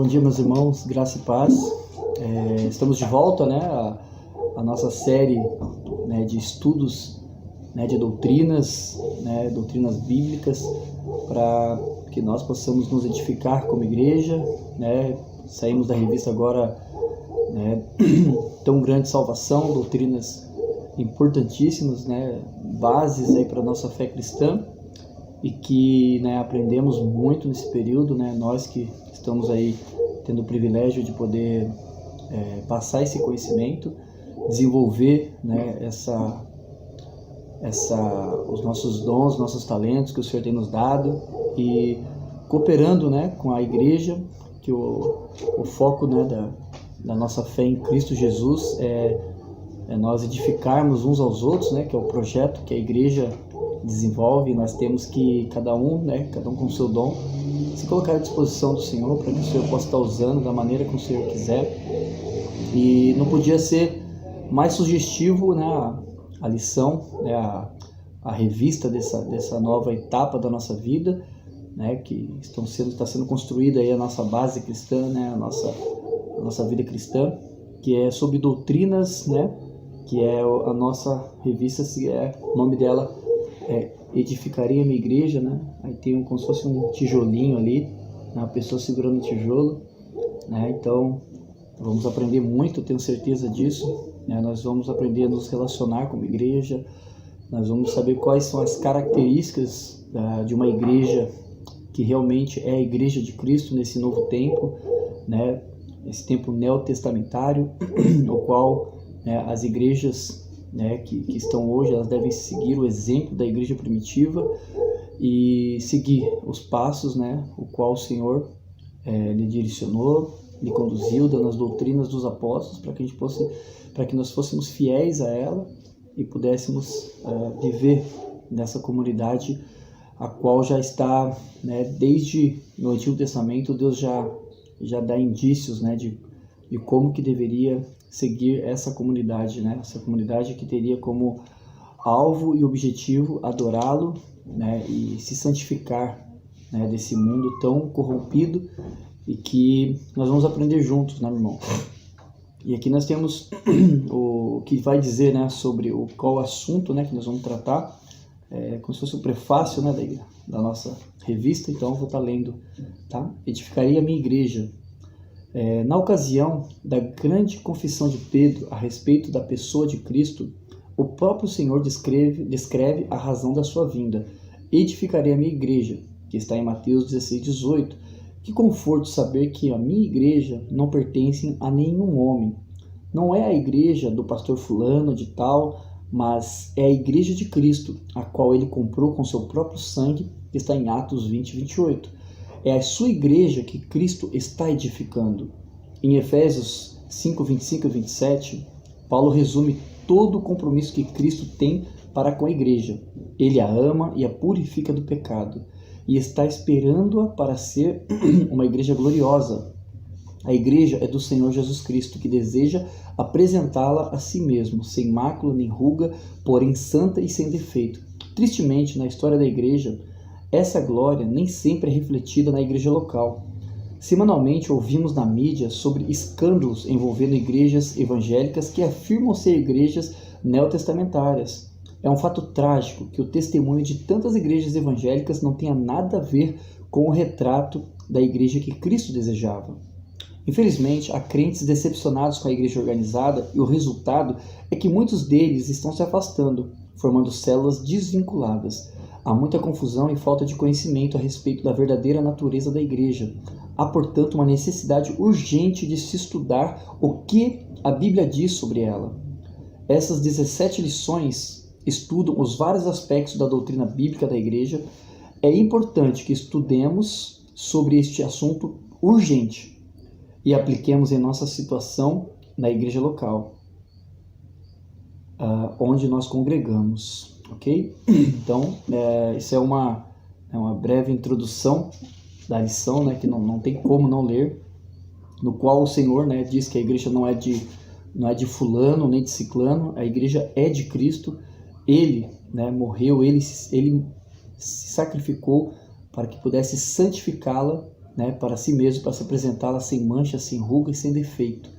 Bom dia, meus irmãos, graça e paz. Estamos de volta, né, a nossa série, né, de estudos, né, de doutrinas, né, doutrinas bíblicas, para que nós possamos nos edificar como igreja, né. Saímos da revista agora, né, Tão Grande Salvação, doutrinas importantíssimas, né, bases aí para a nossa fé cristã, e que, né, aprendemos muito nesse período, né, nós que estamos aí tendo o privilégio de poder passar esse conhecimento, desenvolver, né, os nossos dons, nossos talentos que o Senhor tem nos dado, e cooperando, né, com a igreja, que o foco, né, da nossa fé em Cristo Jesus é nós edificarmos uns aos outros, né, que é o projeto que a igreja desenvolve. Nós temos que, cada um com o seu dom, se colocar à disposição do Senhor, para que o Senhor possa estar usando da maneira que o Senhor quiser. E não podia ser mais sugestivo, né, a lição, né, a revista dessa nova etapa da nossa vida, né, que está sendo construída aí a nossa base cristã, né, a nossa vida cristã, que é sobre doutrinas, né, que é a nossa revista, o nome dela Edificaria Minha Igreja, né? Aí tem como se fosse um tijolinho ali, né? A pessoa segurando o tijolo, né? Então vamos aprender muito, tenho certeza disso, né? Nós vamos aprender a nos relacionar como igreja, nós vamos saber quais são as características de uma igreja que realmente é a igreja de Cristo nesse novo tempo, né? Esse tempo neotestamentário, no qual, né, as igrejas, né, que estão hoje, elas devem seguir o exemplo da igreja primitiva e seguir os passos, né, o qual o Senhor lhe direcionou, lhe conduziu, dando as doutrinas dos apóstolos, para que nós fôssemos fiéis a ela e pudéssemos viver nessa comunidade, a qual já está, né, desde no Antigo Testamento. Deus já dá indícios, né, de como que deveria seguir essa comunidade, né? Essa comunidade que teria como alvo e objetivo adorá-lo, né, e se santificar, né, desse mundo tão corrompido, e que nós vamos aprender juntos, né, meu irmão? E aqui nós temos o que vai dizer, né, sobre qual assunto, né, que nós vamos tratar, como se fosse o prefácio, né, da nossa revista. Então eu vou estar lendo, tá? Edificaria a minha igreja. Na ocasião da grande confissão de Pedro a respeito da pessoa de Cristo, o próprio Senhor descreve a razão da sua vinda. Edificarei a minha igreja, que está em Mateus 16:18. Que conforto saber que a minha igreja não pertence a nenhum homem. Não é a igreja do pastor fulano de tal, mas é a igreja de Cristo, a qual ele comprou com seu próprio sangue, que está em Atos 20:28. É a sua igreja que Cristo está edificando. Em Efésios 5:25 e 27, Paulo resume todo o compromisso que Cristo tem para com a igreja. Ele a ama e a purifica do pecado, e está esperando-a para ser uma igreja gloriosa. A igreja é do Senhor Jesus Cristo, que deseja apresentá-la a si mesmo, sem mácula nem ruga, porém santa e sem defeito. Tristemente, na história da igreja, essa glória nem sempre é refletida na igreja local. Semanalmente ouvimos na mídia sobre escândalos envolvendo igrejas evangélicas que afirmam ser igrejas neotestamentárias. É um fato trágico que o testemunho de tantas igrejas evangélicas não tenha nada a ver com o retrato da igreja que Cristo desejava. Infelizmente, há crentes decepcionados com a igreja organizada, e o resultado é que muitos deles estão se afastando, formando células desvinculadas. Há muita confusão e falta de conhecimento a respeito da verdadeira natureza da igreja. Há, portanto, uma necessidade urgente de se estudar o que a Bíblia diz sobre ela. Essas 17 lições estudam os vários aspectos da doutrina bíblica da igreja. É importante que estudemos sobre este assunto urgente e apliquemos em nossa situação na igreja local, onde nós congregamos. Ok? Então, isso é uma breve introdução da lição, né, que não tem como não ler, no qual o Senhor, né, diz que a igreja não é de fulano nem de ciclano, a igreja é de Cristo. Ele, né, morreu, ele se sacrificou para que pudesse santificá-la, né, para si mesmo, para se apresentá-la sem mancha, sem ruga e sem defeito,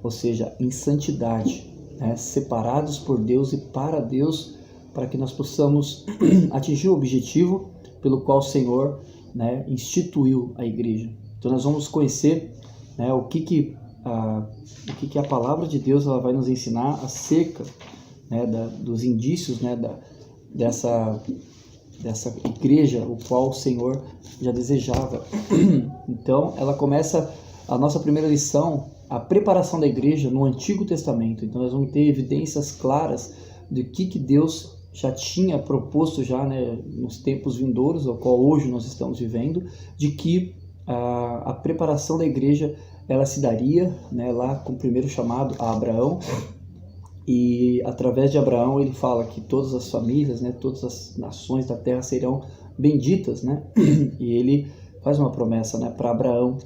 ou seja, em santidade, né, separados por Deus e para Deus, para que nós possamos atingir o objetivo pelo qual o Senhor, né, instituiu a igreja. Então nós vamos conhecer, né, o que a palavra de Deus ela vai nos ensinar acerca, né, dos indícios, né, dessa igreja, o qual o Senhor já desejava. Então, ela começa a nossa primeira lição, a preparação da igreja no Antigo Testamento. Então, nós vamos ter evidências claras de que Deus já tinha proposto já, né, nos tempos vindouros, ao qual hoje nós estamos vivendo, de que a preparação da igreja ela se daria, né, lá com o primeiro chamado a Abraão. E através de Abraão ele fala que todas as famílias, né, todas as nações da terra serão benditas, né? E ele faz uma promessa, né, para Abraão.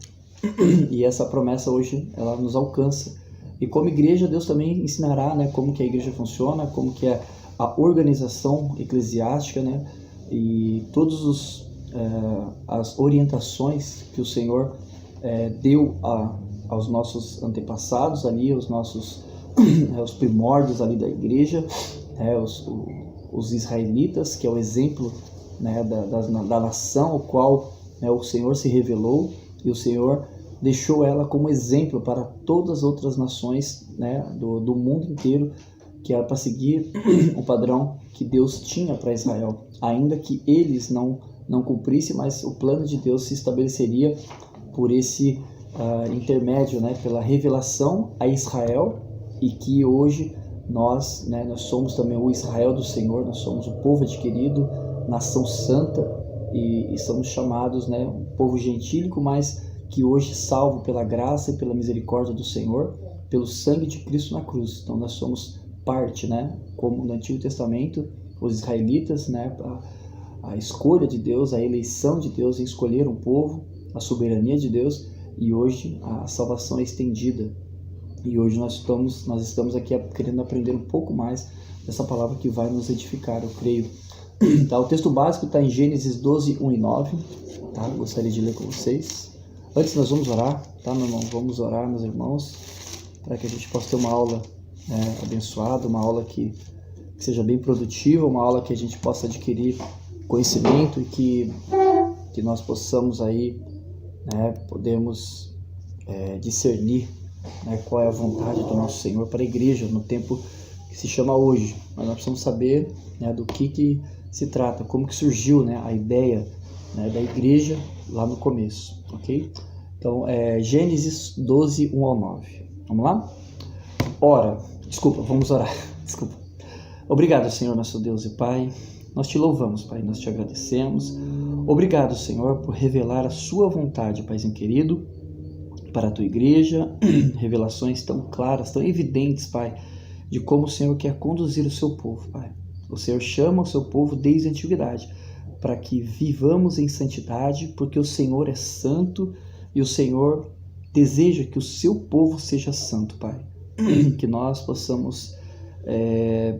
E essa promessa hoje ela nos alcança. E como igreja Deus também ensinará, né, como que a igreja funciona, como que é a organização eclesiástica, né? E todos as orientações que o Senhor deu aos nossos antepassados ali, os primórdios ali da igreja, os israelitas, que é o exemplo, né, da nação ao qual, né, o Senhor se revelou, e o Senhor deixou ela como exemplo para todas as outras nações, né, do mundo inteiro, que era para seguir o padrão que Deus tinha para Israel, ainda que eles não cumprissem, mas o plano de Deus se estabeleceria por esse intermédio, né, pela revelação a Israel. E que hoje nós somos também o Israel do Senhor, nós somos o povo adquirido, nação santa, e somos chamados, né, um povo gentílico, mas que hoje salvo pela graça e pela misericórdia do Senhor, pelo sangue de Cristo na cruz. Então nós somos parte, né, como no Antigo Testamento, os israelitas, né, a escolha de Deus, a eleição de Deus em escolher um povo, a soberania de Deus, e hoje a salvação é estendida. E hoje nós estamos aqui querendo aprender um pouco mais dessa palavra que vai nos edificar, eu creio. Tá, o texto básico está em Gênesis 12, 1 e 9. Tá? Gostaria de ler com vocês. Antes nós vamos orar, tá, meu irmão? Vamos orar, meus irmãos, para que a gente possa ter uma aula, né, abençoada, uma aula que seja bem produtiva, uma aula que a gente possa adquirir conhecimento e que nós possamos aí, né, podemos discernir, né, qual é a vontade do nosso Senhor para a igreja no tempo que se chama hoje. Mas nós precisamos saber, né, do que se trata, como que surgiu, né, a ideia, né, da igreja lá no começo, ok? Então, Gênesis 12, 1 ao 9. Vamos lá? Vamos orar. Desculpa. Obrigado, Senhor, nosso Deus e Pai. Nós te louvamos, Pai, nós te agradecemos. Obrigado, Senhor, por revelar a sua vontade, Paizinho querido, para a tua igreja, revelações tão claras, tão evidentes, Pai, de como o Senhor quer conduzir o seu povo, Pai. O Senhor chama o seu povo desde a antiguidade, para que vivamos em santidade, porque o Senhor é santo e o Senhor deseja que o seu povo seja santo, Pai. Que nós possamos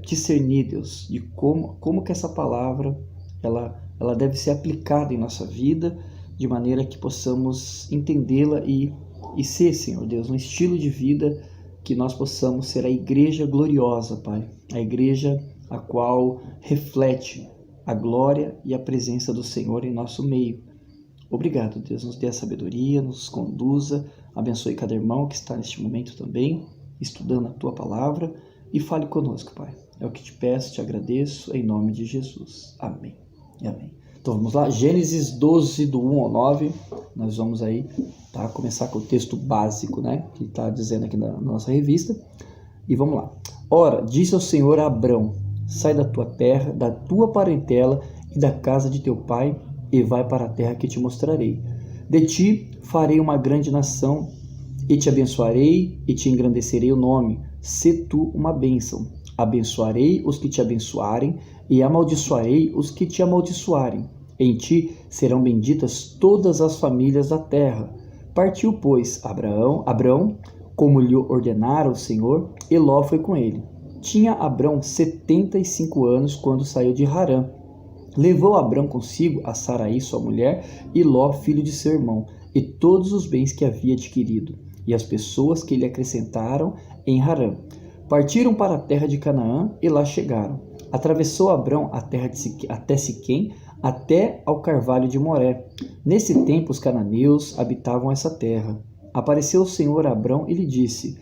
discernir, Deus, de como que essa palavra ela deve ser aplicada em nossa vida, de maneira que possamos entendê-la e ser, Senhor Deus, um estilo de vida que nós possamos ser a igreja gloriosa, Pai, a igreja a qual reflete a glória e a presença do Senhor em nosso meio. Obrigado, Deus, nos dê a sabedoria, nos conduza, abençoe cada irmão que está neste momento também, estudando a Tua Palavra, e fale conosco, Pai. É o que te peço, te agradeço, em nome de Jesus. Amém e amém. Então vamos lá, Gênesis 12, do 1 ao 9, nós vamos aí, tá, começar com o texto básico, né, que está dizendo aqui na nossa revista, e vamos lá. Ora, disse ao Senhor a Abrão, sai da tua terra, da tua parentela e da casa de teu pai, e vai para a terra que te mostrarei. De ti farei uma grande nação, e te abençoarei, e te engrandecerei o nome, sê tu uma bênção. Abençoarei os que te abençoarem, e amaldiçoarei os que te amaldiçoarem. Em ti serão benditas todas as famílias da terra. Partiu, pois, Abrão, como lhe ordenara o Senhor, e Ló foi com ele. Tinha Abrão 75 anos quando saiu de Harã. Levou Abrão consigo a Saraí, sua mulher, e Ló, filho de seu irmão, e todos os bens que havia adquirido, e as pessoas que lhe acrescentaram em Harã. Partiram para a terra de Canaã e lá chegaram. Atravessou Abrão a terra até Siquém, até ao carvalho de Moré. Nesse tempo os cananeus habitavam essa terra. Apareceu o Senhor a Abrão e lhe disse: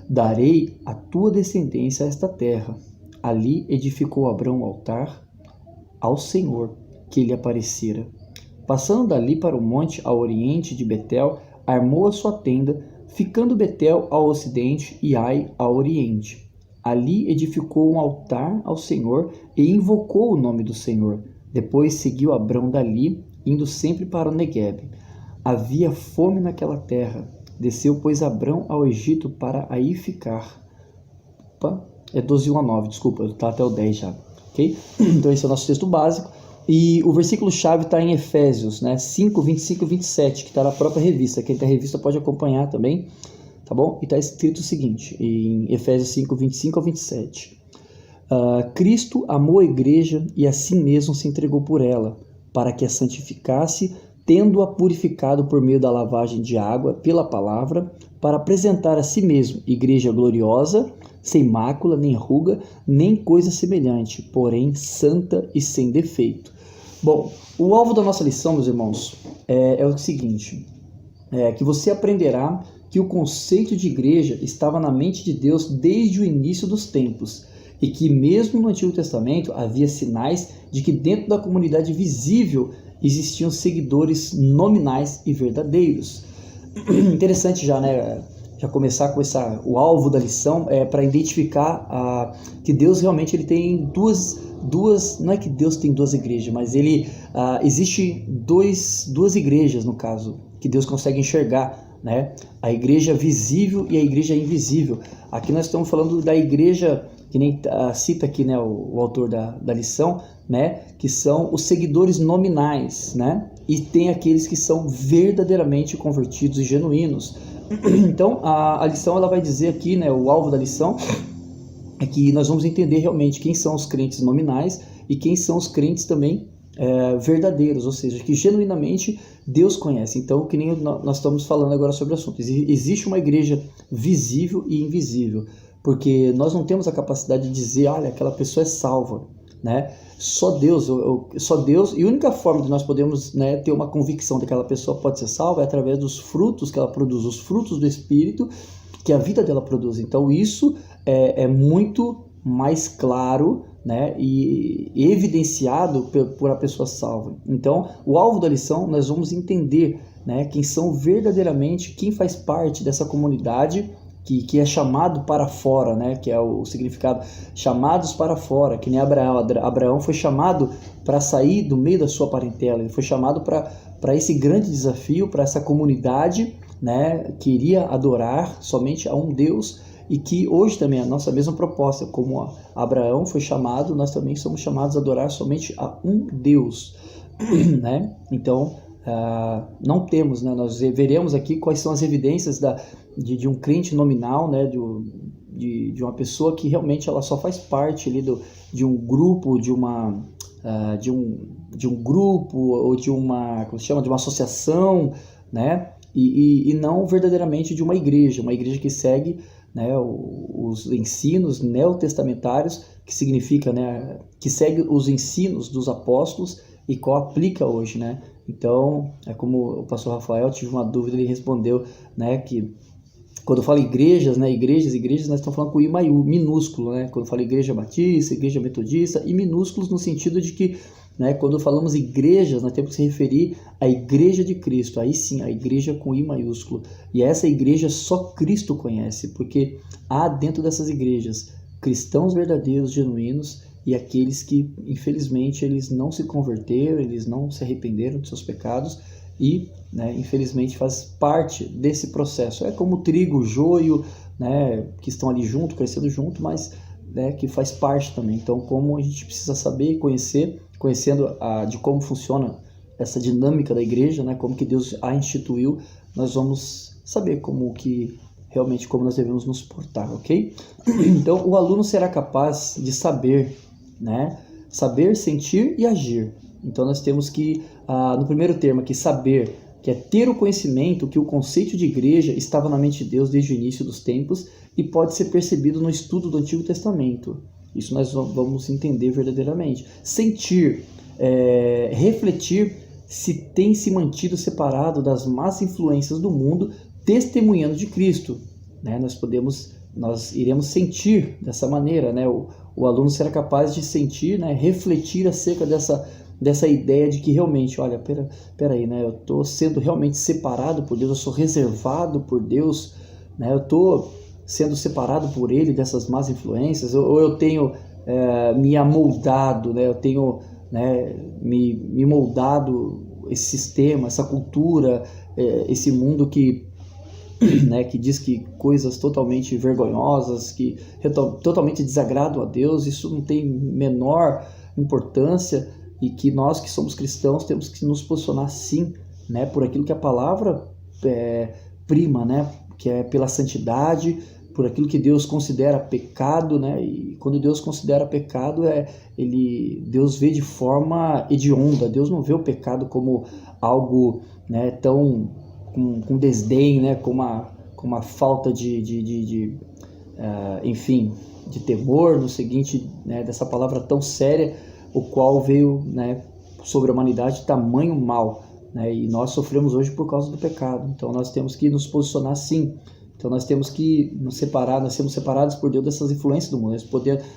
darei à tua descendência esta terra. Ali edificou Abrão um altar ao Senhor que lhe aparecera. Passando dali para o monte ao oriente de Betel, armou a sua tenda, ficando Betel ao ocidente e Ai ao oriente. Ali edificou um altar ao Senhor e invocou o nome do Senhor. Depois seguiu Abrão dali, indo sempre para o Neguebe. Havia fome naquela terra. Desceu, pois, Abrão ao Egito para aí ficar. Opa, é 12:1-9, desculpa, está até o 10 já. Okay? Então esse é o nosso texto básico. E o versículo-chave está em Efésios, né? 5, 25 e 27, que está na própria revista. Quem tem a revista pode acompanhar também, tá bom? E está escrito o seguinte, em Efésios 5, 25 a 27. Cristo amou a igreja e a si mesmo se entregou por ela, para que a santificasse, tendo-a purificado por meio da lavagem de água pela palavra, para apresentar a si mesmo igreja gloriosa, sem mácula, nem ruga, nem coisa semelhante, porém santa e sem defeito. Bom, o alvo da nossa lição, meus irmãos, é o seguinte, que você aprenderá que o conceito de igreja estava na mente de Deus desde o início dos tempos, e que mesmo no Antigo Testamento havia sinais de que dentro da comunidade visível existiam seguidores nominais e verdadeiros. Interessante já, né? Já começar com o alvo da lição para identificar que Deus realmente ele tem duas, não é que Deus tem duas igrejas, mas existe duas igrejas, no caso, que Deus consegue enxergar, né? A igreja visível e a igreja invisível. Aqui nós estamos falando da igreja, que nem cita aqui, né, o autor da lição, né, que são os seguidores nominais, né? E tem aqueles que são verdadeiramente convertidos e genuínos. Então, a lição ela vai dizer aqui, né, o alvo da lição é que nós vamos entender realmente quem são os crentes nominais e quem são os crentes também verdadeiros, ou seja, que genuinamente Deus conhece. Então, que nem nós estamos falando agora sobre o assunto. Existe uma igreja visível e invisível, porque nós não temos a capacidade de dizer, olha, aquela pessoa é salva, né? Só Deus, e a única forma de nós podemos, né, ter uma convicção de que aquela pessoa pode ser salva é através dos frutos que ela produz, os frutos do Espírito que a vida dela produz. Então isso é muito mais claro, né, e evidenciado por a pessoa salva. Então o alvo da lição nós vamos entender, né, quem são verdadeiramente, quem faz parte dessa comunidade que é chamado para fora, né? Que é o significado, chamados para fora, que nem Abraão. Abraão foi chamado para sair do meio da sua parentela, ele foi chamado para esse grande desafio, para essa comunidade, né? Que iria adorar somente a um Deus, e que hoje também a nossa mesma proposta, como Abraão foi chamado, nós também somos chamados a adorar somente a um Deus, né? Então, não temos, né? Nós veremos aqui quais são as evidências de um crente nominal, né? De uma pessoa que realmente ela só faz parte ali de um grupo, de um grupo ou de uma, como se chama, de uma associação, né? E não verdadeiramente de uma igreja que segue, né, os ensinos neotestamentários, que significa, né, que segue os ensinos dos apóstolos e qual aplica hoje, né? Então, é como o pastor Rafael tive uma dúvida, ele respondeu, né, que quando eu falo igrejas, né, igrejas, nós estamos falando com I minúsculo, né? Quando eu falo igreja batista, igreja metodista, e minúsculos no sentido de que, né, quando falamos igrejas, nós temos que se referir à igreja de Cristo, aí sim, a igreja com I maiúsculo. E essa igreja só Cristo conhece, porque há dentro dessas igrejas cristãos verdadeiros, genuínos, e aqueles que, infelizmente, eles não se converteram, eles não se arrependeram de seus pecados e, né, infelizmente, faz parte desse processo. É como o trigo, o joio, né, que estão ali junto, crescendo junto, mas, né, que faz parte também. Então, como a gente precisa saber e conhecendo de como funciona essa dinâmica da igreja, né, como que Deus a instituiu, nós vamos saber como nós devemos nos portar, ok? Então, o aluno será capaz de saber, né? Saber, sentir e agir. Então, nós temos que, no primeiro termo aqui, saber, que é ter o conhecimento que o conceito de igreja estava na mente de Deus desde o início dos tempos e pode ser percebido no estudo do Antigo Testamento. Isso nós vamos entender verdadeiramente. Sentir, refletir se tem se mantido separado das más influências do mundo, testemunhando de Cristo. Né? Nós iremos sentir dessa maneira, né? O aluno será capaz de sentir, né? Refletir acerca dessa ideia de que realmente, olha, peraí, né? Eu estou sendo realmente separado por Deus, eu sou reservado por Deus, né? Eu estou sendo separado por Ele dessas más influências, ou eu tenho me amoldado, né? Eu tenho, né, me moldado esse sistema, essa cultura, esse mundo que, né, que diz que coisas totalmente vergonhosas, que totalmente desagradam a Deus, isso não tem menor importância, e que nós que somos cristãos temos que nos posicionar sim, né, por aquilo que a palavra prima, né, que é pela santidade, por aquilo que Deus considera pecado, né, e quando Deus considera pecado, Deus vê de forma hedionda. Deus não vê o pecado como algo, né, tão com desdém, né, com uma falta enfim, de temor, no seguinte, né, dessa palavra tão séria, o qual veio, né, sobre a humanidade tamanho mal, né, e nós sofremos hoje por causa do pecado. Então nós temos que nos posicionar sim. Então nós temos que nos separar, nós somos separados por Deus dessas influências do mundo.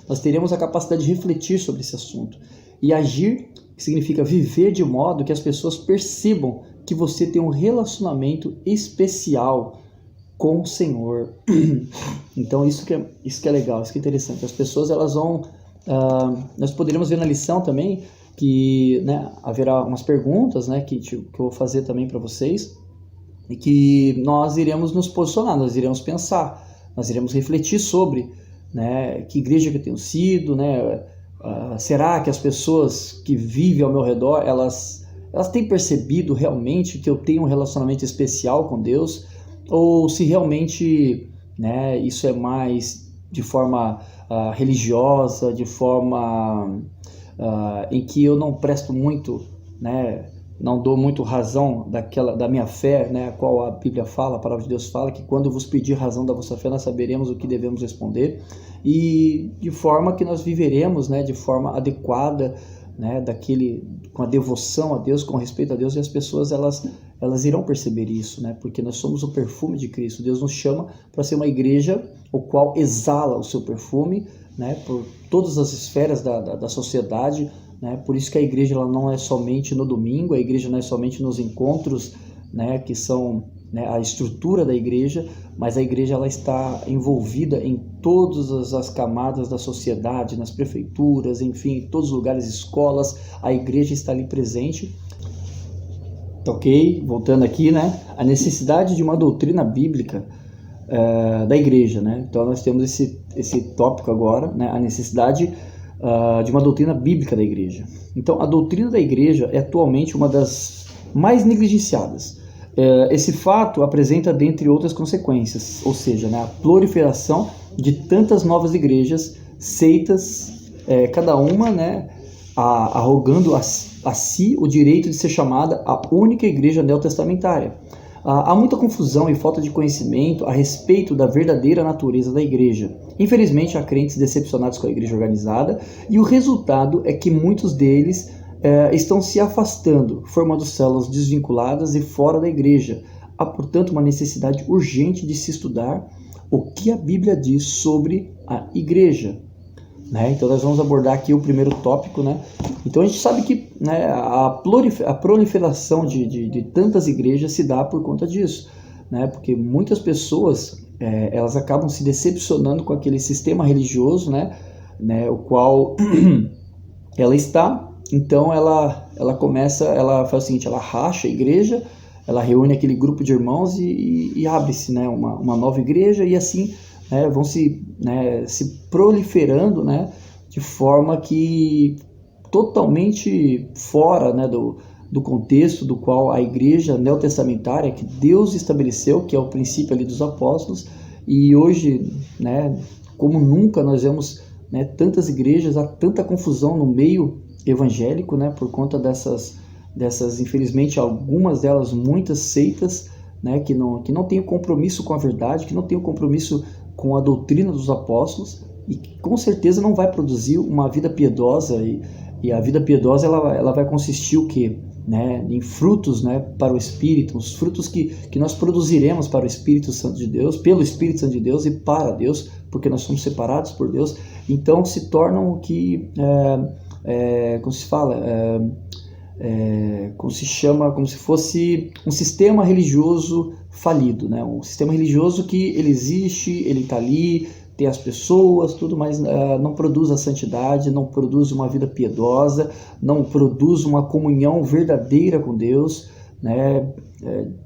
Nós teremos a capacidade de refletir sobre esse assunto. E agir, que significa viver de modo que as pessoas percebam que você tem um relacionamento especial com o Senhor. Então isso que é legal, isso que é interessante. As pessoas, elas vão... nós poderíamos ver na lição também que, né, haverá umas perguntas, né, que eu vou fazer também para vocês, e que nós iremos nos posicionar, nós iremos pensar, nós iremos refletir sobre, né, que igreja que eu tenho sido, né, será que as pessoas que vivem ao meu redor, elas têm percebido realmente que eu tenho um relacionamento especial com Deus, ou se realmente, né, isso é mais de forma religiosa, de forma em que eu não presto muito, né, não dou muito razão da minha fé, né, a qual a Bíblia fala, a palavra de Deus fala, que quando vos pedir razão da vossa fé, nós saberemos o que devemos responder, e de forma que nós viveremos, né, de forma adequada, né, com a devoção a Deus, com respeito a Deus, e as pessoas elas irão perceber isso, né, porque nós somos o perfume de Cristo. Deus nos chama para ser uma igreja o qual exala o seu perfume, né, por todas as esferas da sociedade, né? Por isso que a igreja ela não é somente no domingo, a igreja não é somente nos encontros, né, que são, né, a estrutura da igreja, mas a igreja ela está envolvida em todas as camadas da sociedade, nas prefeituras, enfim, em todos os lugares, escolas, a igreja está ali presente. Ok, voltando aqui, né, a necessidade de uma doutrina bíblica da igreja, né? Então nós temos esse tópico agora, né, a necessidade de uma doutrina bíblica da igreja. Então, a doutrina da igreja é atualmente uma das mais negligenciadas. Esse fato apresenta, dentre outras consequências, ou seja, né, a proliferação de tantas novas igrejas, seitas, cada uma, né, arrogando a si o direito de ser chamada a única igreja neotestamentária. Há muita confusão e falta de conhecimento a respeito da verdadeira natureza da igreja. Infelizmente, há crentes decepcionados com a igreja organizada, e o resultado é que muitos deles estão se afastando, formando células desvinculadas e fora da igreja. Há, portanto, uma necessidade urgente de se estudar o que a Bíblia diz sobre a igreja. Né? Então nós vamos abordar aqui o primeiro tópico, né? Então a gente sabe que, né, a proliferação de tantas igrejas se dá por conta disso, né? Porque muitas pessoas elas acabam se decepcionando com aquele sistema religioso, né, o qual ela está. Então ela faz o seguinte, ela racha a igreja, ela reúne aquele grupo de irmãos e abre-se, né, uma nova igreja, e assim vão se proliferando, né, de forma que totalmente fora, né, do contexto do qual a igreja neotestamentária que Deus estabeleceu, que é o princípio ali dos apóstolos. E hoje, né, como nunca nós vemos, né, tantas igrejas, há tanta confusão no meio evangélico, né, por conta dessas dessas, infelizmente, algumas delas, muitas seitas, né, que não têm compromisso com a verdade, que não têm compromisso com a doutrina dos apóstolos, e que com certeza não vai produzir uma vida piedosa, e a vida piedosa ela vai consistir o quê? Né, em frutos, né, para o Espírito, os frutos que nós produziremos para o Espírito Santo de Deus, pelo Espírito Santo de Deus e para Deus, porque nós somos separados por Deus, então se tornam o que, como se fala, como se chama, como se fosse um sistema religioso falido, né, um sistema religioso que ele existe, ele está ali, tem as pessoas, tudo, mas não produz a santidade, não produz uma vida piedosa, não produz uma comunhão verdadeira com Deus, né?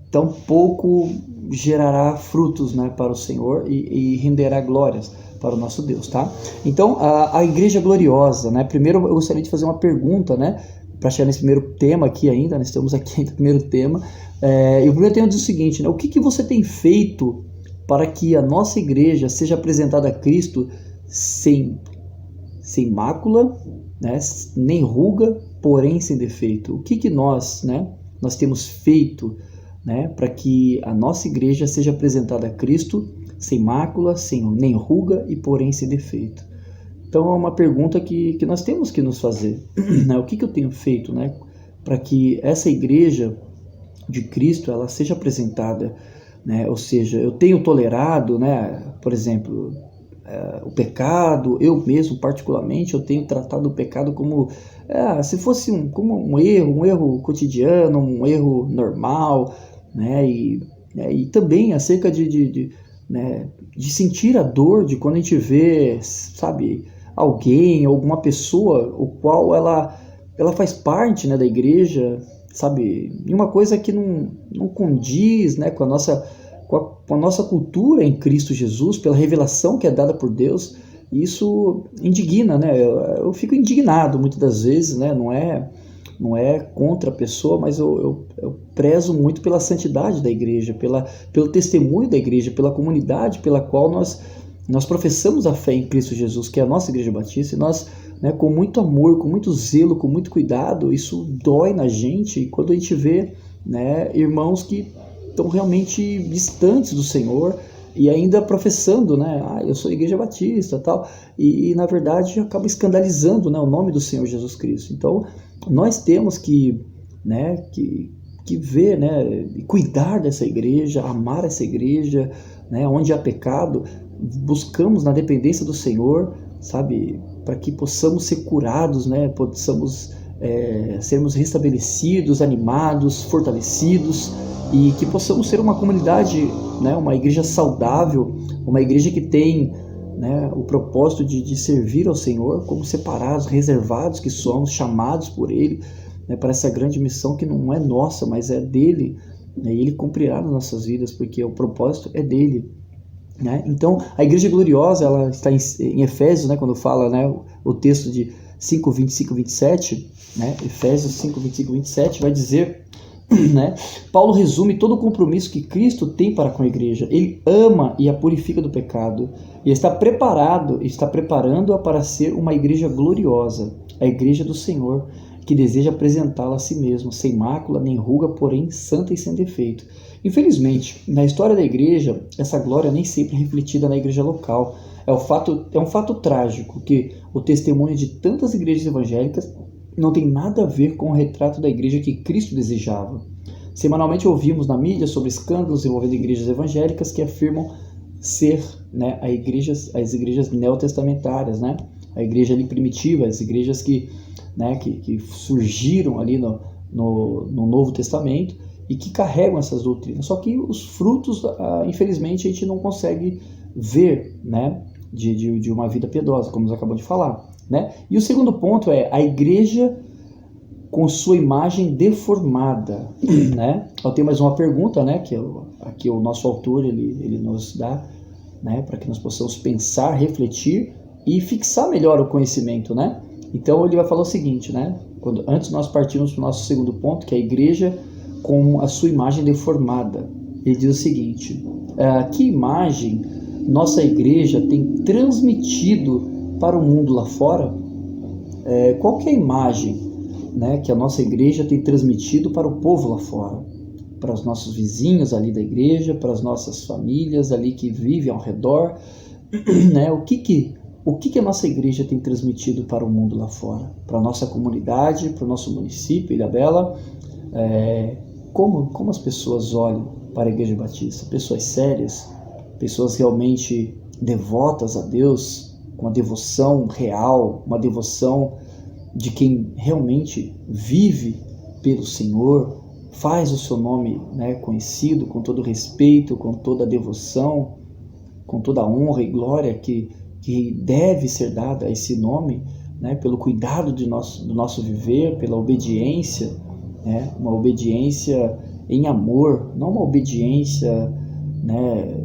Tampouco gerará frutos, né, para o Senhor e renderá glórias para o nosso Deus, tá? Então, a igreja gloriosa, né? Primeiro eu gostaria de fazer uma pergunta, né, para chegar nesse primeiro tema aqui ainda, nós estamos aqui no primeiro tema, e o primeiro tema diz o seguinte, né? O que você tem feito para que a nossa igreja seja apresentada a Cristo sem mácula, né, nem ruga, porém sem defeito? O que nós, né, nós temos feito, né, para que a nossa igreja seja apresentada a Cristo sem mácula, nem ruga e porém sem defeito? Então é uma pergunta que nós temos que nos fazer, né? O que eu tenho feito, né, para que essa igreja de Cristo ela seja apresentada, né? Ou seja, eu tenho tolerado, né, por exemplo, o pecado, eu mesmo particularmente, eu tenho tratado o pecado como se fosse como um erro cotidiano, um erro normal, né? E também acerca né, de sentir a dor de quando a gente vê, sabe, alguém, alguma pessoa, o qual ela faz parte, né, da igreja, sabe, e uma coisa que não condiz, né, com a nossa cultura em Cristo Jesus, pela revelação que é dada por Deus. Isso indigna, né? Eu fico indignado muitas das vezes, né? Não é contra a pessoa, mas eu prezo muito pela santidade da igreja, pelo testemunho da igreja, pela comunidade pela qual nós professamos a fé em Cristo Jesus, que é a nossa igreja batista, e nós, né, com muito amor, com muito zelo, com muito cuidado, isso dói na gente quando a gente vê, né, irmãos que estão realmente distantes do Senhor e ainda professando, né, eu sou igreja batista, tal, e na verdade acaba escandalizando, né, o nome do Senhor Jesus Cristo. Então nós temos que, né, que ver, né, cuidar dessa igreja, amar essa igreja, né, onde há pecado, buscamos na dependência do Senhor, sabe, para que possamos ser curados, né, possamos sermos restabelecidos, animados, fortalecidos, e que possamos ser uma comunidade, né, uma igreja saudável, uma igreja que tem, né, o propósito de servir ao Senhor, como separados, reservados que somos, chamados por Ele, né, para essa grande missão que não é nossa, mas é dele, né, e Ele cumprirá nas nossas vidas, porque o propósito é dele. Né? Então, a igreja gloriosa, ela está em Efésios, né, quando fala, né, o texto de 5, 25, 27, né, Efésios 5, 25, 27, vai dizer, né, Paulo resume todo o compromisso que Cristo tem para com a igreja. Ele ama e a purifica do pecado, e está preparando-a para ser uma igreja gloriosa, a igreja do Senhor, que deseja apresentá-la a si mesmo, sem mácula nem ruga, porém santa e sem defeito. Infelizmente, na história da igreja, essa glória nem sempre é refletida na igreja local. É um fato trágico que o testemunho de tantas igrejas evangélicas não tem nada a ver com o retrato da igreja que Cristo desejava. Semanalmente ouvimos na mídia sobre escândalos envolvendo igrejas evangélicas que afirmam ser, né, as igrejas neotestamentárias, né, a igreja ali primitiva, as igrejas que surgiram ali no Novo Testamento e que carregam essas doutrinas. Só que os frutos, infelizmente, a gente não consegue ver, né, de uma vida piedosa, como nós acabamos de falar. Né? E o segundo ponto é a igreja com sua imagem deformada. Né? Eu tenho mais uma pergunta, né, que aqui o nosso autor ele nos dá, né, para que nós possamos pensar, refletir e fixar melhor o conhecimento. Né? Então ele vai falar o seguinte, né, antes nós partimos para o nosso segundo ponto, que é a igreja com a sua imagem deformada. Ele diz o seguinte: que imagem nossa igreja tem transmitido para o mundo lá fora? Qual que é a imagem né, que a nossa igreja tem transmitido para o povo lá fora, para os nossos vizinhos ali da igreja, para as nossas famílias ali que vivem ao redor, né? O que a nossa igreja tem transmitido para o mundo lá fora, para a nossa comunidade, para o nosso município, Ilhabela? Como as pessoas olham para a Igreja Batista? Pessoas sérias, pessoas realmente devotas a Deus, uma devoção real, uma devoção de quem realmente vive pelo Senhor, faz o seu nome, né, conhecido com todo respeito, com toda a devoção, com toda a honra e glória que deve ser dada a esse nome, né, pelo cuidado do nosso viver, pela obediência, né, uma obediência em amor, não uma obediência, né,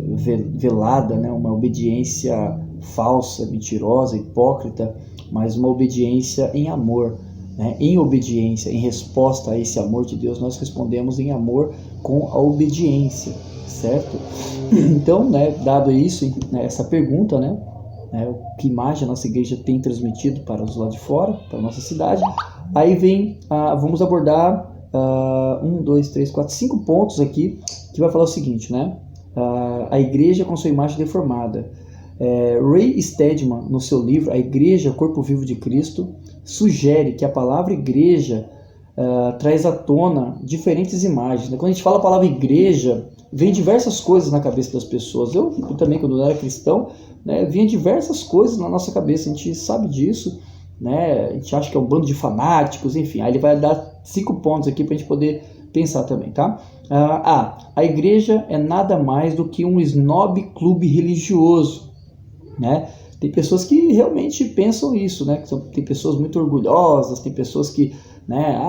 velada, né, uma obediência falsa, mentirosa, hipócrita, mas uma obediência em amor, né? Em obediência, em resposta a esse amor de Deus, nós respondemos em amor com a obediência, certo? Então, né, dado isso, né, essa pergunta, né, que imagem a nossa igreja tem transmitido para os lá de fora, para a nossa cidade, aí vem, vamos abordar 5 pontos aqui, que vai falar o seguinte, né? A igreja com sua imagem deformada. Ray Stedman, no seu livro A Igreja, Corpo Vivo de Cristo, sugere que a palavra igreja traz à tona diferentes imagens. Quando a gente fala a palavra igreja, vem diversas coisas na cabeça das pessoas. Eu também, quando eu era cristão, né, vinha diversas coisas na nossa cabeça, a gente sabe disso, né? A gente acha que é um bando de fanáticos, enfim. Aí ele vai dar 5 pontos aqui para a gente poder pensar também, tá? A igreja é nada mais do que um snob clube religioso, né? Tem pessoas que realmente pensam isso, né? Tem pessoas muito orgulhosas, tem pessoas que, né?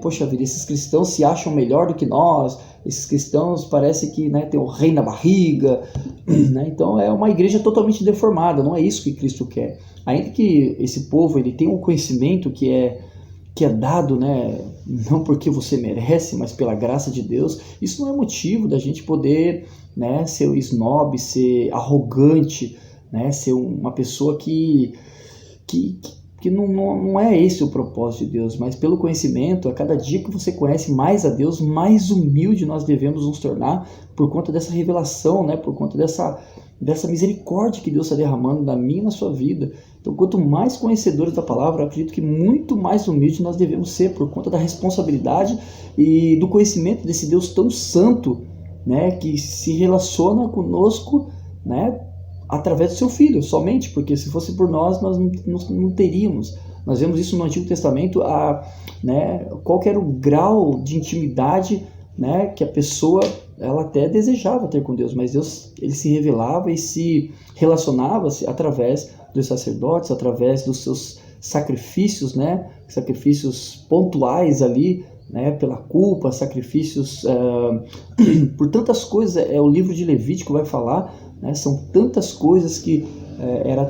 Poxa vida, esses cristãos se acham melhor do que nós, esses cristãos parece que, né, tem o rei na barriga, né? Então é uma igreja totalmente deformada, não é isso que Cristo quer. Ainda que esse povo ele tenha um conhecimento que é dado, né, não porque você merece, mas pela graça de Deus, isso não é motivo da gente poder, né, ser snob, ser arrogante, né, ser uma pessoa que não é esse o propósito de Deus, mas pelo conhecimento, a cada dia que você conhece mais a Deus, mais humilde nós devemos nos tornar por conta dessa revelação, né, por conta dessa misericórdia que Deus está derramando na minha e na sua vida. Então, quanto mais conhecedores da palavra, eu acredito que muito mais humilde nós devemos ser por conta da responsabilidade e do conhecimento desse Deus tão santo, né, que se relaciona conosco, né, através do seu Filho, somente, porque se fosse por nós não teríamos. Nós vemos isso no Antigo Testamento, né, qual que era o grau de intimidade, né, que a pessoa ela até desejava ter com Deus, mas Deus ele se revelava e se relacionava através dos sacerdotes, através dos seus sacrifícios, né, sacrifícios pontuais ali, né, pela culpa, sacrifícios por tantas coisas. O livro de Levítico vai falar, né, são tantas coisas que era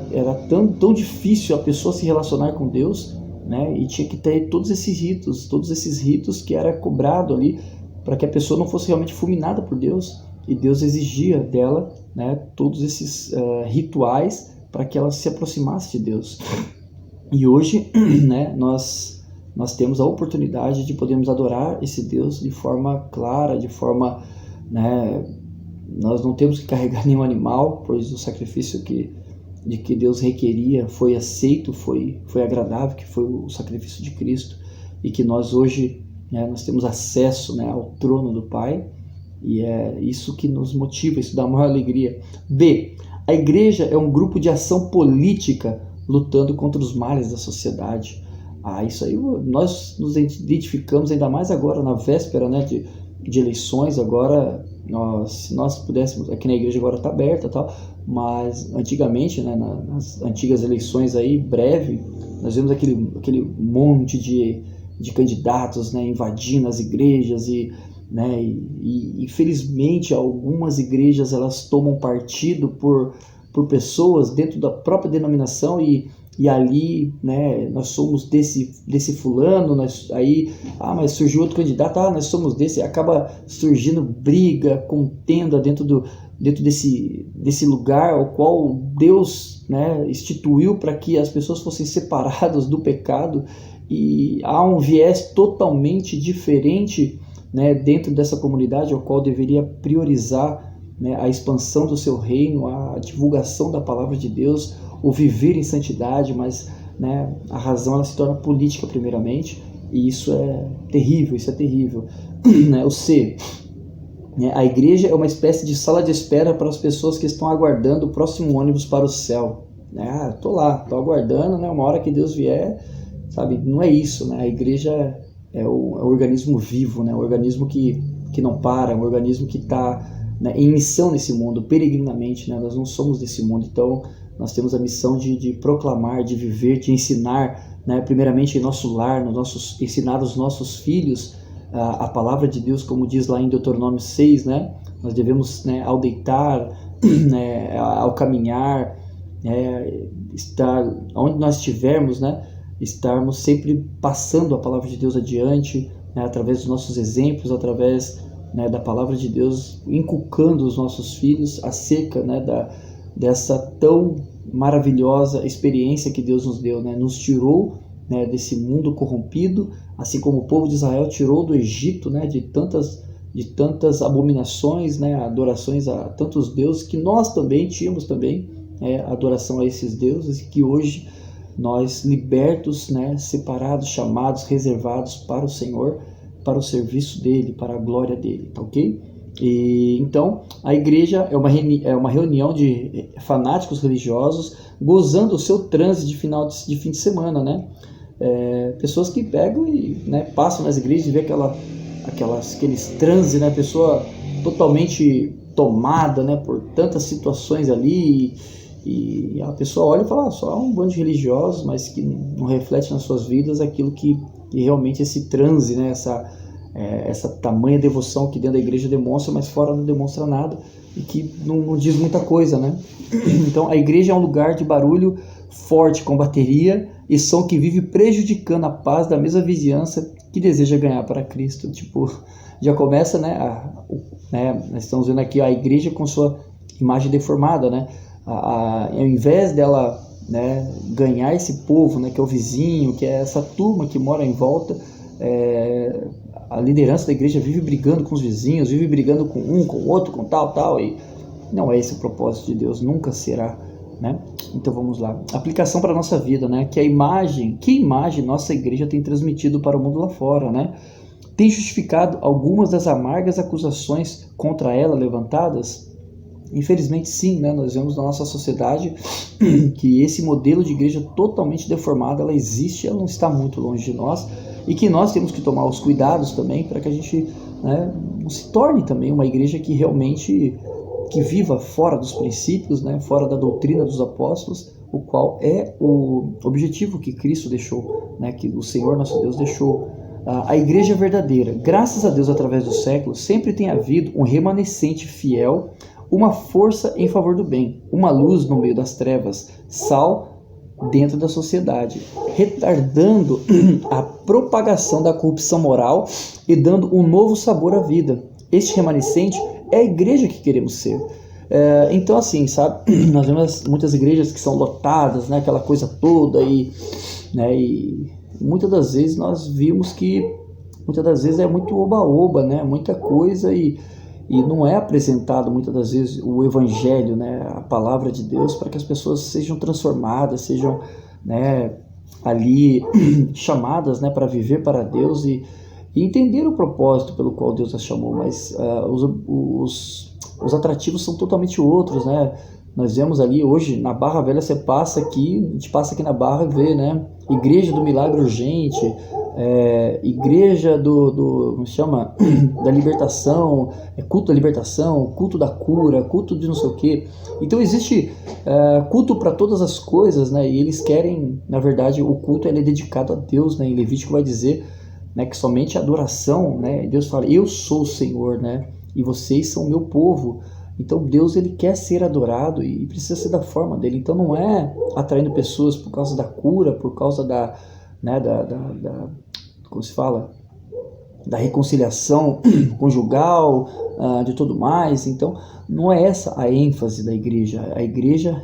tão difícil a pessoa se relacionar com Deus, né, e tinha que ter todos esses ritos que era cobrado ali para que a pessoa não fosse realmente fulminada por Deus, e Deus exigia dela, né, todos esses rituais para que ela se aproximasse de Deus. E hoje, né, nós temos a oportunidade de podermos adorar esse Deus de forma clara, de forma, né, nós não temos que carregar nenhum animal, pois o sacrifício que Deus requeria foi aceito, foi agradável, que foi o sacrifício de Cristo, e que nós hoje, né, nós temos acesso, né, ao trono do Pai, e é isso que nos motiva, isso dá maior alegria. B. A igreja é um grupo de ação política lutando contra os males da sociedade. Isso aí nós nos identificamos ainda mais agora, na véspera, né, de eleições. Agora, se nós pudéssemos, aqui na igreja agora está aberta e tal, mas antigamente, né, nas antigas eleições aí, breve, nós vimos aquele monte de candidatos, né, invadindo as igrejas né, e infelizmente algumas igrejas elas tomam partido por pessoas dentro da própria denominação e ali, né, nós somos desse fulano, mas surgiu outro candidato, nós somos desse, acaba surgindo briga, contenda dentro desse lugar ao qual Deus, né, instituiu para que as pessoas fossem separadas do pecado. e há um viés totalmente diferente, né, dentro dessa comunidade, ao qual deveria priorizar, né, a expansão do seu reino, a divulgação da palavra de Deus, o viver em santidade, mas, né, a razão ela se torna política primeiramente, e isso é terrível, isso é terrível. Né? O C, né, a igreja é uma espécie de sala de espera para as pessoas que estão aguardando o próximo ônibus para o céu. Né? Tô lá, tô aguardando, né, uma hora que Deus vier, sabe? Não é isso, né? A igreja é o organismo vivo, né? O organismo que não para, um organismo que está, né, em missão nesse mundo, peregrinamente, né? Nós não somos desse mundo, então nós temos a missão de proclamar, de viver, de ensinar, né? Primeiramente em nosso lar, ensinar os nossos filhos a palavra de Deus, como diz lá em Deuteronômio 6, né? Nós devemos, né, ao deitar, né, ao caminhar, estar onde nós estivermos, né, estarmos sempre passando a palavra de Deus adiante, né, através dos nossos exemplos, através, né, da palavra de Deus, inculcando os nossos filhos acerca, né, dessa tão maravilhosa experiência que Deus nos deu, né, nos tirou, né, desse mundo corrompido, assim como o povo de Israel tirou do Egito, né, de tantas abominações, né, adorações a tantos deuses, que nós também tínhamos também, adoração a esses deuses, e que hoje nós, libertos, né, separados, chamados, reservados para o Senhor, para o serviço dele, para a glória dele, tá ok? E então a igreja é uma reunião de fanáticos religiosos gozando o seu transe de fim de semana, né? Pessoas que pegam e, né, passam nas igrejas e vê aqueles transes, né? Pessoa totalmente tomada, né, por tantas situações ali, e a pessoa olha e fala, só um bando de religiosos, mas que não reflete nas suas vidas aquilo que realmente esse transe, né, essa tamanha devoção que dentro da igreja demonstra, mas fora não demonstra nada, e que não diz muita coisa, né? Então a igreja é um lugar de barulho forte, com bateria e som, que vive prejudicando a paz da mesma vizinhança que deseja ganhar para Cristo. Tipo, já começa, né, nós estamos vendo aqui a igreja com sua imagem deformada, né? Ao invés dela, né, ganhar esse povo, né, que é o vizinho, que é essa turma que mora em volta, a liderança da igreja vive brigando com os vizinhos, vive brigando com um, com o outro, com tal, e não é esse o propósito de Deus, nunca será, né? Então vamos lá, aplicação para a nossa vida, né? Que imagem nossa igreja tem transmitido para o mundo lá fora, né? Tem justificado algumas das amargas acusações contra ela levantadas? Infelizmente sim, né? Nós vemos na nossa sociedade que esse modelo de igreja totalmente deformado, ela existe, ela não está muito longe de nós, e que nós temos que tomar os cuidados também para que a gente, né, não se torne também uma igreja que realmente viva fora dos princípios, né, fora da doutrina dos apóstolos, o qual é o objetivo que Cristo deixou, né, que o Senhor nosso Deus deixou. A igreja verdadeira, graças a Deus, através dos séculos, sempre tem havido um remanescente fiel, uma força em favor do bem, uma luz no meio das trevas, sal dentro da sociedade, retardando a propagação da corrupção moral e dando um novo sabor à vida. Este remanescente é a igreja que queremos ser. Então, assim, sabe, nós vemos muitas igrejas que são lotadas, né, aquela coisa toda, e muitas das vezes nós vimos que muitas das vezes é muito oba-oba, né, muita coisa, e não é apresentado muitas das vezes o evangelho, né, a palavra de Deus, para que as pessoas sejam transformadas, sejam, né, ali chamadas, né, para viver para Deus e entender o propósito pelo qual Deus as chamou. Mas os atrativos são totalmente outros, né? Nós vemos ali hoje na Barra Velha, você passa aqui, a gente passa aqui na Barra e vê, né, igreja do milagre urgente, igreja como se chama, da libertação, culto da libertação, culto da cura, culto de não sei o que. Então existe culto para todas as coisas, né? E eles querem, na verdade, o culto ele é dedicado a Deus, né? Em Levítico vai dizer, né, que somente a adoração, né? Deus fala, eu sou o Senhor, né? E vocês são o meu povo. Então Deus, ele quer ser adorado e precisa ser da forma dele. Então não é atraindo pessoas por causa da cura, por causa né, como se fala, da reconciliação conjugal, de tudo mais. Então não é essa a ênfase da igreja. A igreja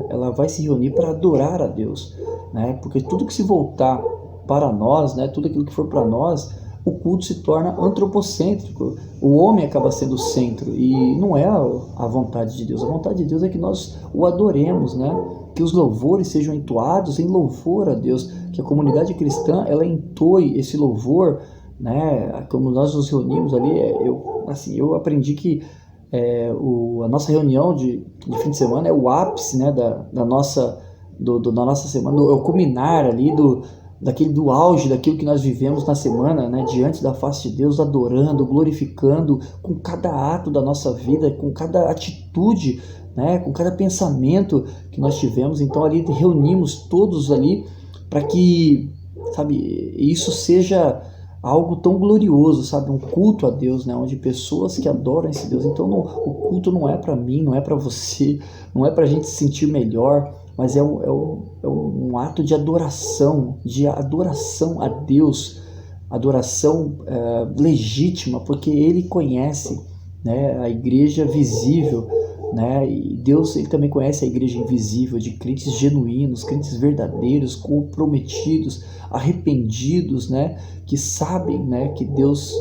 ela vai se reunir para adorar a Deus, né? Porque tudo que se voltar para nós, né, tudo aquilo que for para nós, o culto se torna antropocêntrico. O homem acaba sendo o centro e não é a vontade de Deus. A vontade de Deus é que nós o adoremos, né? Que os louvores sejam entoados em louvor a Deus, que a comunidade cristã ela entoe esse louvor, né? Como nós nos reunimos ali, eu aprendi que a nossa reunião de fim de semana é o ápice, né, da nossa semana, é o culminar ali do auge daquilo que nós vivemos na semana, né, diante da face de Deus, adorando, glorificando com cada ato da nossa vida, com cada atitude, né, com cada pensamento que nós tivemos. Então ali reunimos todos ali para que, sabe, isso seja algo tão glorioso, sabe, um culto a Deus, né, onde pessoas que adoram esse Deus. Então o culto não é para mim, não é para você, não é para a gente se sentir melhor, mas é um ato de adoração a Deus, adoração legítima, porque Ele conhece, né, a igreja visível, né, e Deus ele também conhece a igreja invisível, de crentes genuínos, crentes verdadeiros, comprometidos, arrependidos, né, que sabem, né, que Deus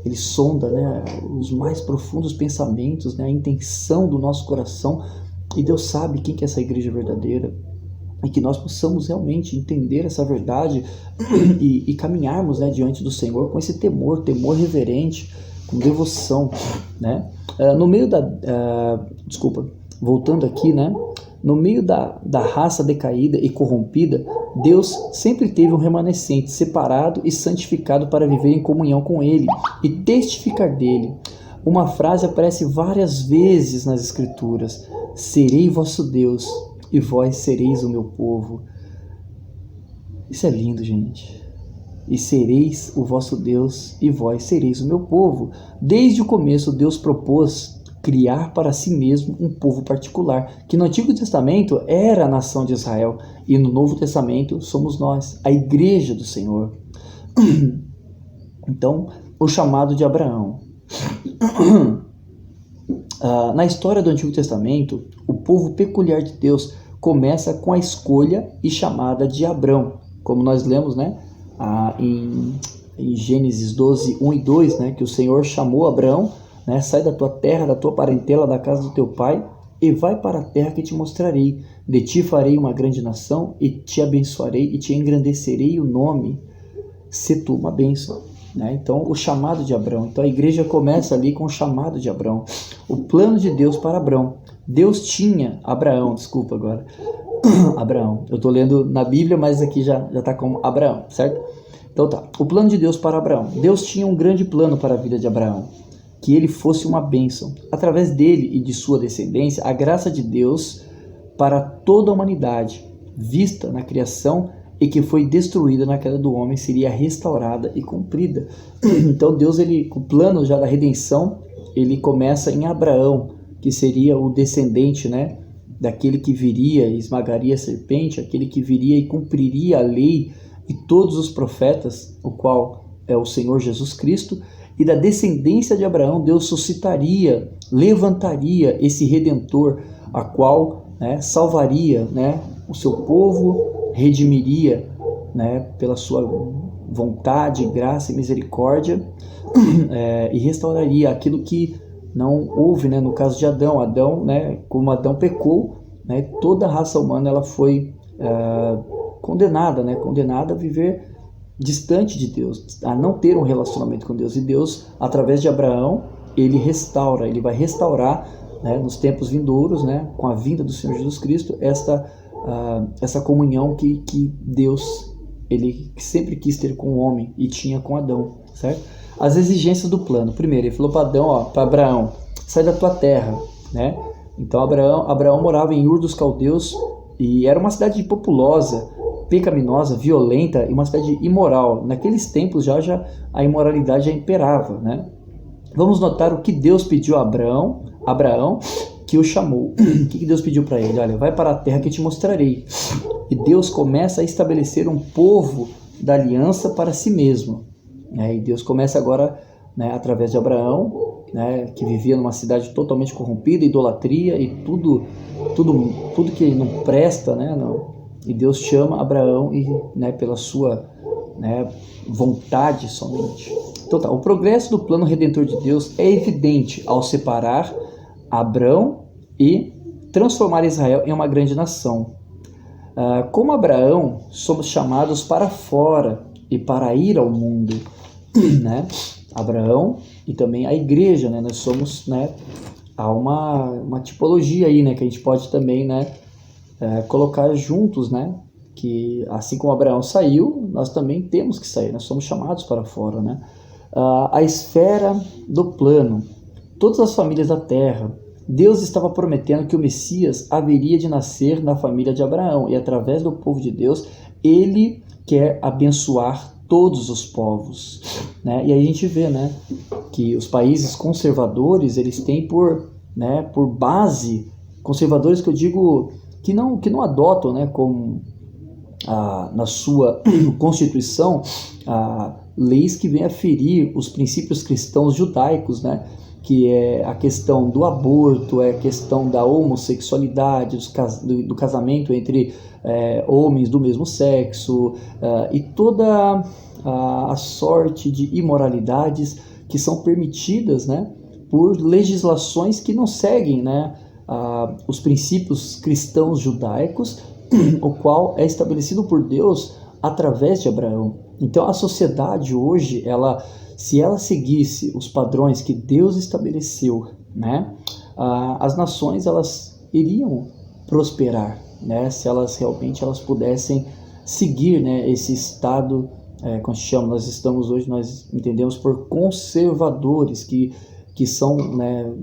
ele sonda, né, os mais profundos pensamentos, né, a intenção do nosso coração. E Deus sabe quem que é essa igreja verdadeira, e que nós possamos realmente entender essa verdade e caminharmos, né, diante do Senhor com esse temor reverente, com devoção, né? No meio voltando aqui, né? No meio da raça decaída e corrompida, Deus sempre teve um remanescente separado e santificado para viver em comunhão com Ele e testificar dele. Uma frase aparece várias vezes nas Escrituras: serei vosso Deus e vós sereis o meu povo. Isso é lindo, gente. E sereis o vosso Deus e vós sereis o meu povo. Desde o começo, Deus propôs criar para si mesmo um povo particular, que no Antigo Testamento era a nação de Israel, e no Novo Testamento somos nós, a igreja do Senhor. Então, o chamado de Abraão. Na história do Antigo Testamento, o povo peculiar de Deus começa com a escolha e chamada de Abrão, como nós lemos, né, em Gênesis 12, 1 e 2, né, que o Senhor chamou Abrão, né, sai da tua terra, da tua parentela, da casa do teu pai, e vai para a terra que te mostrarei. De ti farei uma grande nação, e te abençoarei, e te engrandecerei o nome, se tu uma bênção. Né? Então, o chamado de Abrão. Então, a igreja começa ali com o chamado de Abrão. O plano de Deus para Abrão. Deus tinha... Abraão. Eu estou lendo na Bíblia, mas aqui já está como Abraão, certo? Então tá. O plano de Deus para Abraão. Deus tinha um grande plano para a vida de Abraão. Que ele fosse uma bênção. Através dele e de sua descendência, a graça de Deus para toda a humanidade, vista na criação e que foi destruída na queda do homem, seria restaurada e cumprida. Então Deus, o plano já da redenção, ele começa em Abraão, que seria o descendente, né, daquele que viria e esmagaria a serpente, aquele que viria e cumpriria a lei e todos os profetas, o qual é o Senhor Jesus Cristo. E da descendência de Abraão, Deus suscitaria, levantaria esse Redentor, a qual, né, salvaria, né, o seu povo, redimiria, né, pela sua vontade, graça e misericórdia, e restauraria aquilo que não houve, né, no caso de Adão. Adão, né, como Adão pecou, né, toda a raça humana ela foi condenada a viver distante de Deus, a não ter um relacionamento com Deus. E Deus, através de Abraão, ele vai restaurar, né, nos tempos vindouros, né, com a vinda do Senhor Jesus Cristo, essa comunhão que Deus ele sempre quis ter com o homem e tinha com Adão, certo? As exigências do plano. Primeiro, ele falou para Abraão, sai da tua terra, né? Então Abraão morava em Ur dos Caldeus e era uma cidade populosa, pecaminosa, violenta e uma cidade imoral. Naqueles tempos já a imoralidade já imperava, né? Vamos notar o que Deus pediu a Abraão, que o chamou. O que Deus pediu para ele? Olha, vai para a terra que te mostrarei. E Deus começa a estabelecer um povo da aliança para si mesmo. E Deus começa agora, né, através de Abraão, né, que vivia numa cidade totalmente corrompida, idolatria e tudo que não presta, né, não. E Deus chama Abraão e, né, pela sua né, vontade somente. Então tá, o progresso do plano redentor de Deus é evidente ao separar Abrão e transformar Israel em uma grande nação. Como Abraão, somos chamados para fora e para ir ao mundo, né? Abraão e também a igreja, né? Nós somos, né? Há uma tipologia aí, né? Que a gente pode também, né? Colocar juntos, né? Que assim como Abraão saiu, nós também temos que sair. Nós somos chamados para fora, né? A esfera do plano, todas as famílias da terra. Deus estava prometendo que o Messias haveria de nascer na família de Abraão e através do povo de Deus, ele quer abençoar todos os povos, né? E aí a gente vê, né, que os países conservadores, eles têm por base, conservadores que eu digo que não adotam, né, como na sua Constituição, leis que vêm a ferir os princípios cristãos judaicos, né? Que é a questão do aborto, é a questão da homossexualidade, do casamento entre homens do mesmo sexo, e toda a sorte de imoralidades que são permitidas, né, por legislações que não seguem, né, os princípios cristãos judaicos, o qual é estabelecido por Deus através de Abraão. Então a sociedade hoje, se ela seguisse os padrões que Deus estabeleceu, né, as nações elas iriam prosperar, né, se elas realmente pudessem seguir, né, esse estado, como se chama, nós entendemos por conservadores que são, né,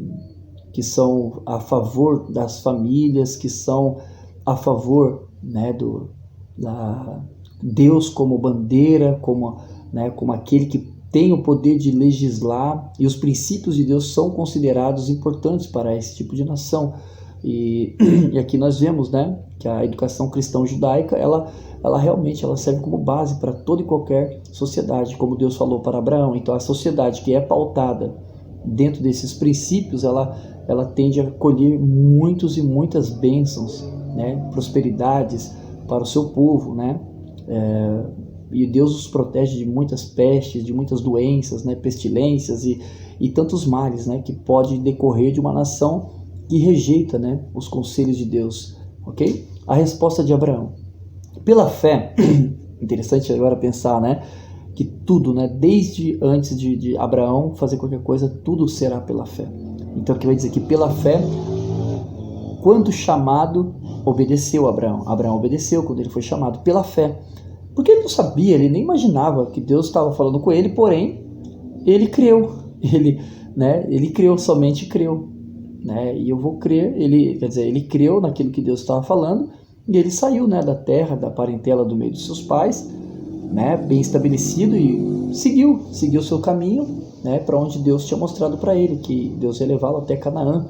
que são a favor das famílias, que são a favor, né, Deus como bandeira, como aquele que tem o poder de legislar, e os princípios de Deus são considerados importantes para esse tipo de nação. E aqui nós vemos, né, que a educação cristã judaica, ela realmente serve como base para toda e qualquer sociedade, como Deus falou para Abraão. Então a sociedade que é pautada dentro desses princípios, ela tende a colher muitos e muitas bênçãos, né, prosperidades para o seu povo, né? E Deus os protege de muitas pestes, de muitas doenças, né, pestilências e tantos males, né, que pode decorrer de uma nação que rejeita, né, os conselhos de Deus, ok? A resposta de Abraão. Pela fé, interessante agora pensar, né, que tudo, né, desde antes de Abraão fazer qualquer coisa, tudo será pela fé. Então aqui vai dizer que pela fé, quando chamado, obedeceu Abraão. Abraão obedeceu quando ele foi chamado pela fé. Porque ele não sabia, ele nem imaginava que Deus estava falando com ele, porém, ele creu. Ele creu, somente creu. Né? E eu vou crer, ele creu naquilo que Deus estava falando, e ele saiu, né, da terra, da parentela do meio dos seus pais, né, bem estabelecido, e seguiu o seu caminho, né, para onde Deus tinha mostrado para ele, que Deus ia levá-lo até Canaã.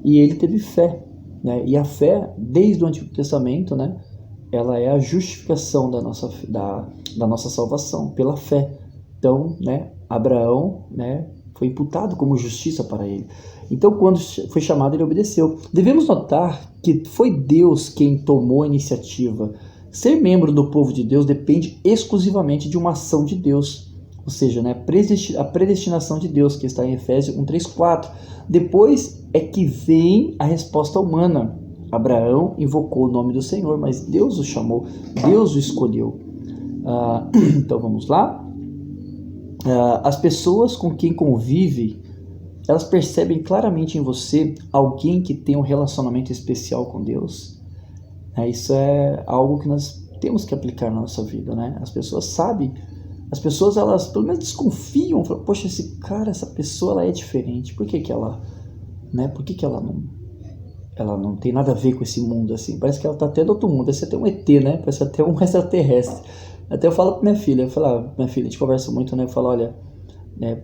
E ele teve fé. Né? E a fé, desde o Antigo Testamento, né, ela é a justificação da nossa salvação, pela fé. Então, né, Abraão, né, foi imputado como justiça para ele. Então, quando foi chamado, ele obedeceu. Devemos notar que foi Deus quem tomou a iniciativa. Ser membro do povo de Deus depende exclusivamente de uma ação de Deus. Ou seja, né, a predestinação de Deus, que está em Efésios 1:3-4. Depois é que vem a resposta humana. Abraão invocou o nome do Senhor, mas Deus o chamou, Deus o escolheu. Então vamos lá. As pessoas com quem convive, elas percebem claramente em você alguém que tem um relacionamento especial com Deus. Isso é algo que nós temos que aplicar na nossa vida, né? As pessoas sabem, elas pelo menos desconfiam, falam, poxa, essa pessoa ela é diferente, por que ela, né? Por que ela não tem nada a ver com esse mundo assim? Parece que ela está até do outro mundo, parece até um ET, né? Parece até um extraterrestre. Até eu falo para minha filha, minha filha, a gente conversa muito, né? Eu falo, olha,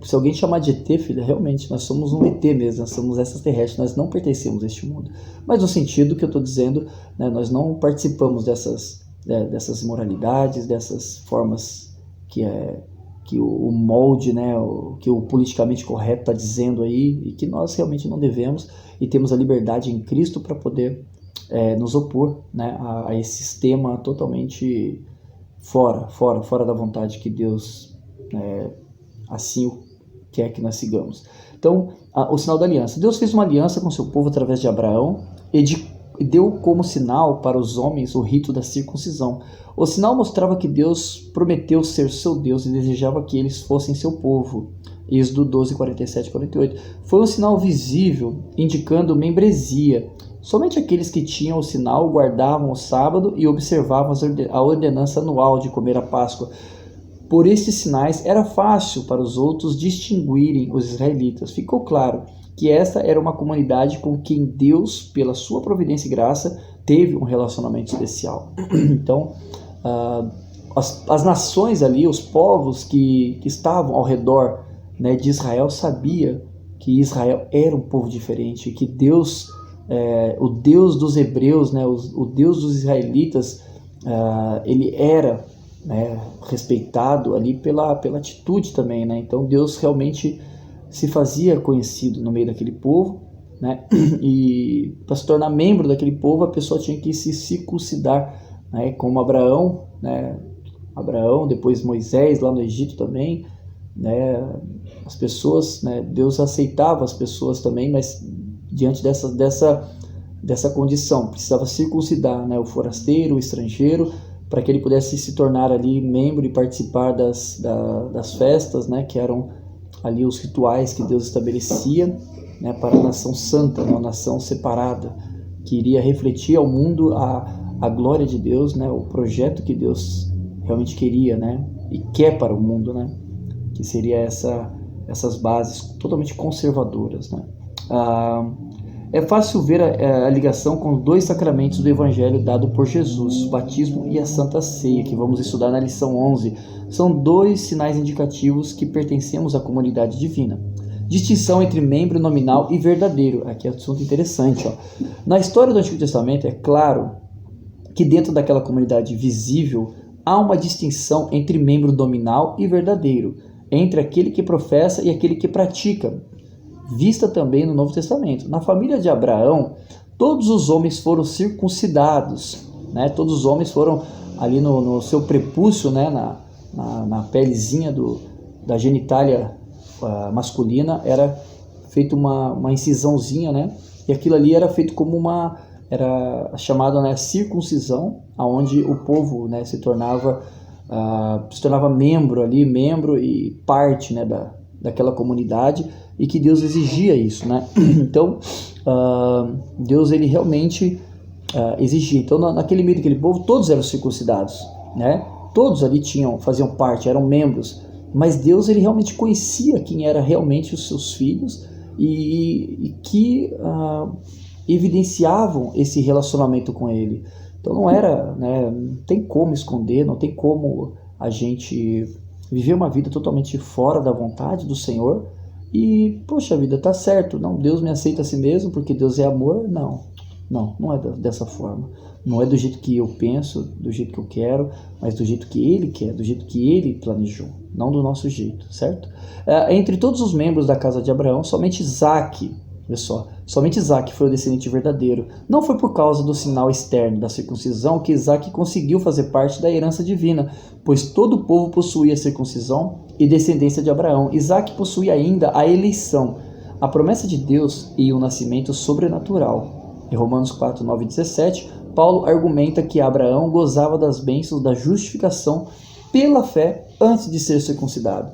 se alguém chamar de ET, filha, realmente, nós somos um ET mesmo, nós somos extraterrestres, nós não pertencemos a este mundo. Mas no sentido que eu estou dizendo, né, nós não participamos dessas imoralidades, dessas formas que o molde, né, que o politicamente correto está dizendo aí, e que nós realmente não devemos, e temos a liberdade em Cristo para poder nos opor, né, a esse sistema totalmente fora da vontade que Deus assim quer que nós sigamos. Então, o sinal da aliança. Deus fez uma aliança com seu povo através de Abraão e deu como sinal para os homens o rito da circuncisão. O sinal mostrava que Deus prometeu ser seu Deus e desejava que eles fossem seu povo. Êxodo 12, 47 e 48. Foi um sinal visível, indicando membresia. Somente aqueles que tinham o sinal guardavam o sábado e observavam a ordenança anual de comer a Páscoa. Por estes sinais, era fácil para os outros distinguirem os israelitas. Ficou claro que esta era uma comunidade com quem Deus, pela sua providência e graça, teve um relacionamento especial. Então, as nações ali, os povos que estavam ao redor, né, de Israel, sabia que Israel era um povo diferente, que Deus, o Deus dos hebreus, né, o Deus dos israelitas, ele era, né, respeitado ali pela atitude também, né? Então Deus realmente se fazia conhecido no meio daquele povo, né? E para se tornar membro daquele povo, a pessoa tinha que se circuncidar, né? Como Abraão, né? Abraão, depois Moisés lá no Egito também, né? As pessoas, né? Deus aceitava as pessoas também, mas diante dessa condição precisava circuncidar, né? O forasteiro, o estrangeiro, para que ele pudesse se tornar ali membro e participar das festas, né, que eram ali os rituais que Deus estabelecia, né, para a nação santa, né, a nação separada, que iria refletir ao mundo a glória de Deus, né, o projeto que Deus realmente queria, né, e quer para o mundo, né, que seria essas bases totalmente conservadoras, né. É fácil ver a ligação com os dois sacramentos do Evangelho dado por Jesus, o batismo e a Santa Ceia, que vamos estudar na lição 11. São dois sinais indicativos que pertencemos à comunidade divina. Distinção entre membro nominal e verdadeiro. Aqui é um assunto interessante. Na história do Antigo Testamento, é claro que dentro daquela comunidade visível há uma distinção entre membro nominal e verdadeiro, entre aquele que professa e aquele que pratica, vista também no Novo Testamento. Na família de Abraão, todos os homens foram circuncidados, né? Todos os homens foram ali no seu prepúcio, né? na pelezinha da genitália masculina, era feita uma incisãozinha, né? E aquilo ali era feito como era chamada, né, circuncisão, aonde o povo, né, se tornava membro e parte, né, daquela comunidade, e que Deus exigia isso, né? Então, Deus, ele realmente exigia. Então, naquele meio daquele povo, todos eram circuncidados, né? Todos ali faziam parte, eram membros, mas Deus, ele realmente conhecia quem era realmente os seus filhos e que evidenciavam esse relacionamento com ele. Então, não era, né, não tem como esconder, não tem como a gente viver uma vida totalmente fora da vontade do Senhor e, poxa vida, tá certo, não, Deus me aceita a si mesmo porque Deus é amor. Não é dessa forma. Não é do jeito que eu penso, do jeito que eu quero, mas do jeito que Ele quer, do jeito que Ele planejou, não do nosso jeito, certo? Entre todos os membros da casa de Abraão, somente Isaac foi o descendente verdadeiro. Não foi por causa do sinal externo da circuncisão que Isaac conseguiu fazer parte da herança divina, pois todo o povo possuía a circuncisão e descendência de Abraão. Isaac possuía ainda a eleição, a promessa de Deus e o nascimento sobrenatural. Em Romanos 4, 9 e 17, Paulo argumenta que Abraão gozava das bênçãos da justificação pela fé antes de ser circuncidado.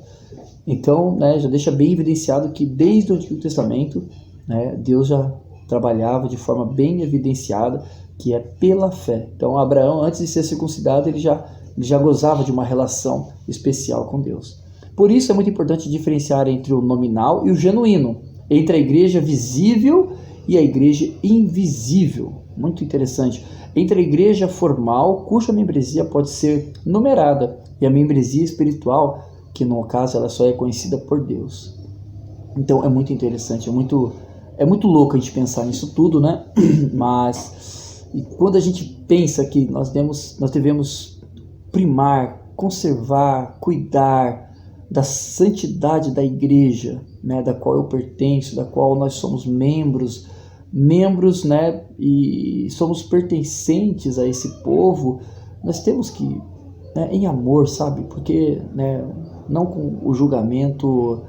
Então, né, já deixa bem evidenciado que desde o Antigo Testamento, né, Deus já trabalhava de forma bem evidenciada, que é pela fé. Então, Abraão, antes de ser circuncidado, ele já gozava de uma relação especial com Deus. Por isso é muito importante diferenciar entre o nominal e o genuíno, entre a igreja visível e a igreja invisível. Muito interessante. Entre a igreja formal, cuja membresia pode ser numerada, e a membresia espiritual, que no caso ela só é conhecida por Deus. Então é muito interessante, é muito louco a gente pensar nisso tudo, né? Mas quando a gente pensa que nós devemos primar, conservar, cuidar da santidade da igreja, né, da qual eu pertenço, da qual nós somos membros, né, e somos pertencentes a esse povo, nós temos que né, em amor, sabe? Porque, né, não com o julgamento,